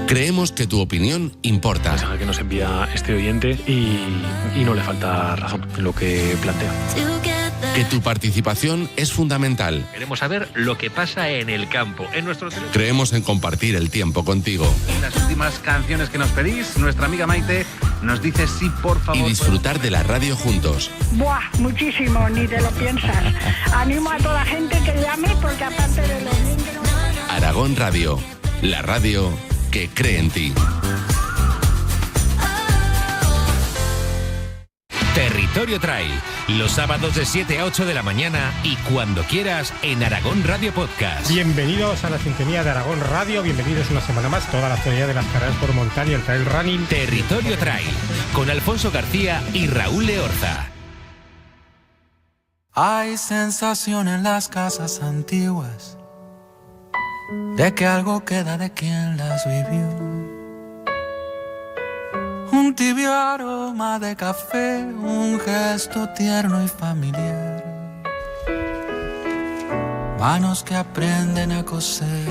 Creemos que tu opinión importa. Que nos envía este oyente y no le falta razón en lo que plantea. Que tu participación es fundamental. Queremos saber lo que pasa en el campo, en nuestro teléfono. Creemos en compartir el tiempo contigo. En las últimas canciones que nos pedís, nuestra amiga Maite nos dice sí, por favor. Y disfrutar de la radio juntos. Buah, muchísimo, ni te lo piensas. Animo a toda la gente que llame, porque aparte de los bien que no... Aragón Radio, la radio que cree en ti. Territorio Trail, los sábados de 7 a 8 de la mañana y cuando quieras en Aragón Radio Podcast. Bienvenidos a la sintonía de Aragón Radio, bienvenidos una semana más, toda la actualidad de las carreras por montaña, el trail running. Territorio Trail, con Alfonso García y Raúl Leorza. Hay sensación en las casas antiguas de que algo queda de quien las vivió. Un tibio aroma de café, un gesto tierno y familiar. Manos que aprenden a coser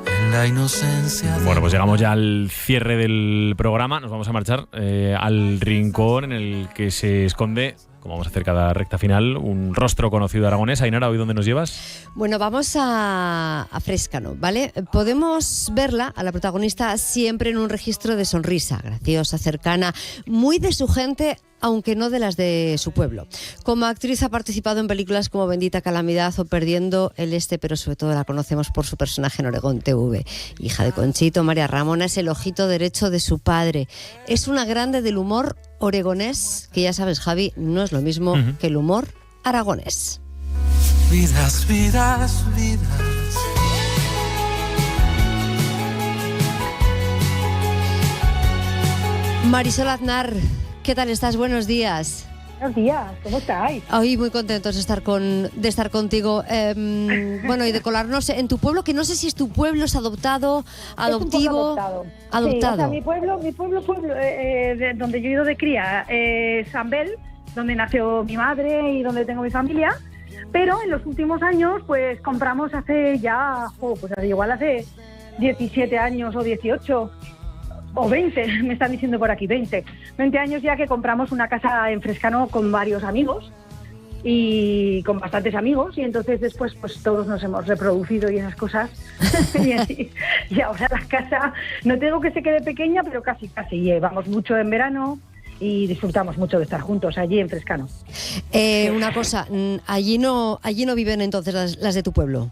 en la inocencia. Bueno, pues llegamos ya al cierre del programa. Nos vamos a marchar al rincón en el que se esconde, como vamos a hacer cada recta final, un rostro conocido aragonés. Ainara, ¿hoy dónde nos llevas? Bueno, vamos a Frescano, ¿vale? Podemos verla, a la protagonista, siempre en un registro de sonrisa, graciosa, cercana, muy de su gente, aunque no de las de su pueblo. Como actriz ha participado en películas como Bendita Calamidad o Perdiendo el Este, pero sobre todo la conocemos por su personaje en Oregón TV. Hija de Conchito, María Ramona es el ojito derecho de su padre. Es una grande del humor oregonés, que ya sabes, Javi, no es lo mismo que el humor aragonés. Vidas, vidas, vidas. Marisol Aznar, ¿qué tal estás? Buenos días. Buenos días, ¿cómo estáis? Hoy muy contentos de estar contigo. Bueno, y de colarnos en tu pueblo, que no sé si es tu pueblo, es adoptado, adoptivo. Adoptado. Sí, o sea, mi pueblo donde yo he ido de cría, San Bel, donde nació mi madre y donde tengo mi familia. Pero en los últimos años, pues compramos hace ya, pues igual hace 17 años o 18. O 20, me están diciendo por aquí, 20 años ya que compramos una casa en Frescano con varios amigos y con bastantes amigos, y entonces después pues todos nos hemos reproducido y esas cosas y ahora la casa, no tengo que se quede pequeña, pero casi, vamos mucho en verano y disfrutamos mucho de estar juntos allí en Frescano. Una cosa, allí no viven entonces las de tu pueblo.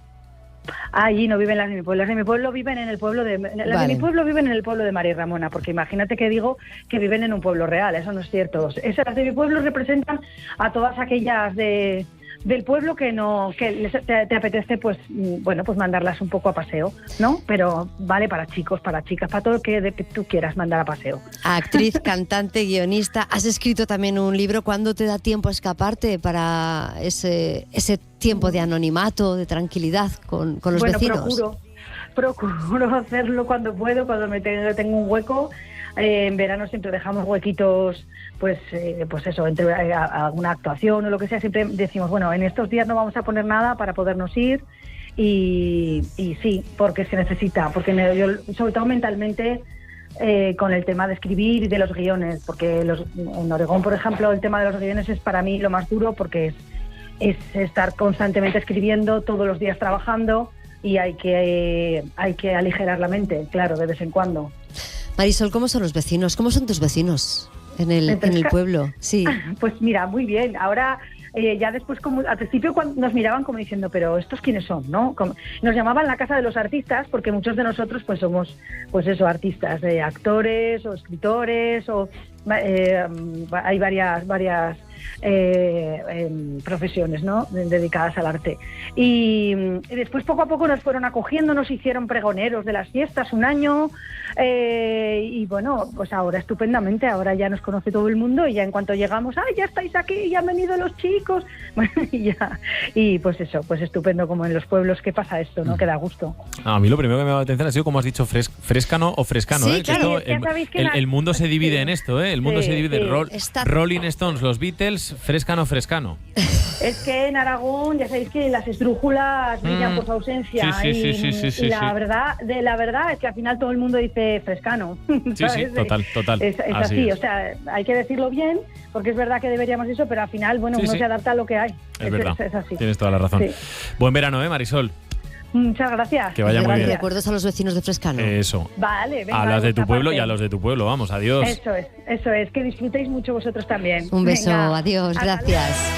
Allí no viven las de mi pueblo. Las de mi pueblo viven en el pueblo de... Las de mi pueblo viven en el pueblo de María y Ramona, porque imagínate que digo que viven en un pueblo real, eso no es cierto. Las de mi pueblo representan a todas aquellas del pueblo que te apetece, pues bueno, pues mandarlas un poco a paseo, ¿no? Pero vale para chicos, para chicas, para todo lo que tú quieras mandar a paseo. Actriz, cantante, guionista, has escrito también un libro. ¿Cuándo te da tiempo a escaparte para ese tiempo de anonimato, de tranquilidad con los vecinos? Procuro hacerlo cuando puedo, cuando tengo un hueco. En verano siempre dejamos huequitos, pues eso, entre alguna actuación o lo que sea. Siempre decimos, bueno, en estos días no vamos a poner nada para podernos ir, y sí, porque se necesita, porque yo, sobre todo mentalmente, con el tema de escribir y de los guiones, porque en Oregón, por ejemplo, el tema de los guiones es para mí lo más duro, porque es estar constantemente escribiendo, todos los días trabajando, y hay que aligerar la mente, claro, de vez en cuando. Marisol, ¿cómo son los vecinos? ¿Cómo son tus vecinos en el pueblo? Sí. Pues mira, muy bien. Ahora, ya después, como al principio nos miraban como diciendo, pero ¿estos quiénes son? ¿No? Nos llamaban la casa de los artistas, porque muchos de nosotros pues somos, pues eso, artistas, actores o escritores, o hay varias profesiones, ¿no?, dedicadas al arte. Y después poco a poco nos fueron acogiendo, nos hicieron pregoneros de las fiestas un año, y bueno, pues ahora estupendamente, ahora ya nos conoce todo el mundo, y ya en cuanto llegamos, ¡ay, ya estáis aquí, ya han venido los chicos! Bueno, y pues eso, pues estupendo, como en los pueblos que pasa esto, ¿no?, que da gusto. A mí lo primero que me ha dado la atención ha sido, como has dicho, Frescano o Frescano. Sí, claro, el mundo se divide en esto, ¿eh? El mundo se divide en Rolling Stones, los Beatles, Frescano. Es que en Aragón ya sabéis que las esdrújulas brillan por su ausencia, y la verdad es que al final todo el mundo dice Frescano. Sí, total. Es así, o sea, hay que decirlo bien, porque es verdad que deberíamos eso, pero al final, bueno, uno se adapta a lo que hay. Es verdad, es así. Tienes toda la razón. Sí. Buen verano, Marisol. Muchas gracias. Que vaya muy bien. Recuerdos a los vecinos de Frescano. Eso. Vale, venga, a las de tu pueblo y a los de tu pueblo, vamos, adiós. Eso es, que disfrutéis mucho vosotros también. Un beso, venga, adiós, gracias.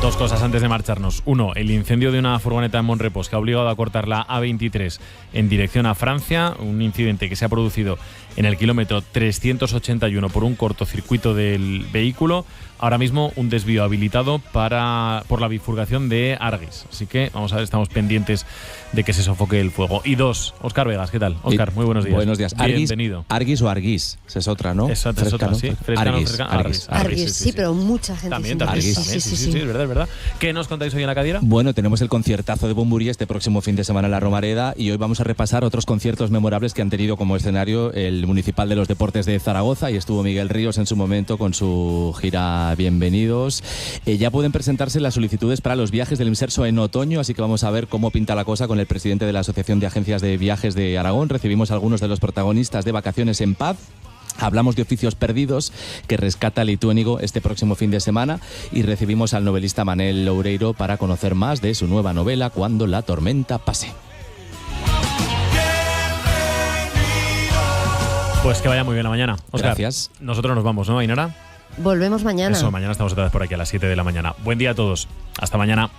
Dos cosas antes de marcharnos. Uno, el incendio de una furgoneta en Monrepos que ha obligado a cortar la A23 en dirección a Francia. Un incidente que se ha producido en el kilómetro 381 por un cortocircuito del vehículo. Ahora mismo un desvío habilitado por la bifurcación de Arguis. Así que vamos a ver, estamos pendientes de que se sofoque el fuego. Y dos, Óscar Vegas, ¿qué tal? Óscar, muy buenos días. Buenos días. Bienvenido. Arguis o Arguis, esa es otra, ¿no? Esa es otra, sí. Arguis, sí, pero mucha gente. También, sí, es verdad. ¿Qué nos contáis hoy en la cadera? Bueno, tenemos el conciertazo de Bunbury este próximo fin de semana en la Romareda, y hoy vamos a repasar otros conciertos memorables que han tenido como escenario el Municipal de los Deportes de Zaragoza, y estuvo Miguel Ríos en su momento con su gira Bienvenidos. Ya pueden presentarse las solicitudes para los viajes del Imserso en otoño, así que vamos a ver cómo pinta la cosa con el presidente de la Asociación de Agencias de Viajes de Aragón. Recibimos a algunos de los protagonistas de Vacaciones en Paz. Hablamos de Oficios Perdidos, que rescata Lituénigo este próximo fin de semana, y recibimos al novelista Manel Loureiro para conocer más de su nueva novela, Cuando la tormenta pase. Pues que vaya muy bien la mañana, Óscar. Gracias. Nosotros nos vamos, ¿no, Ainara? Volvemos mañana. Eso, mañana estamos otra vez por aquí a las 7 de la mañana. Buen día a todos. Hasta mañana.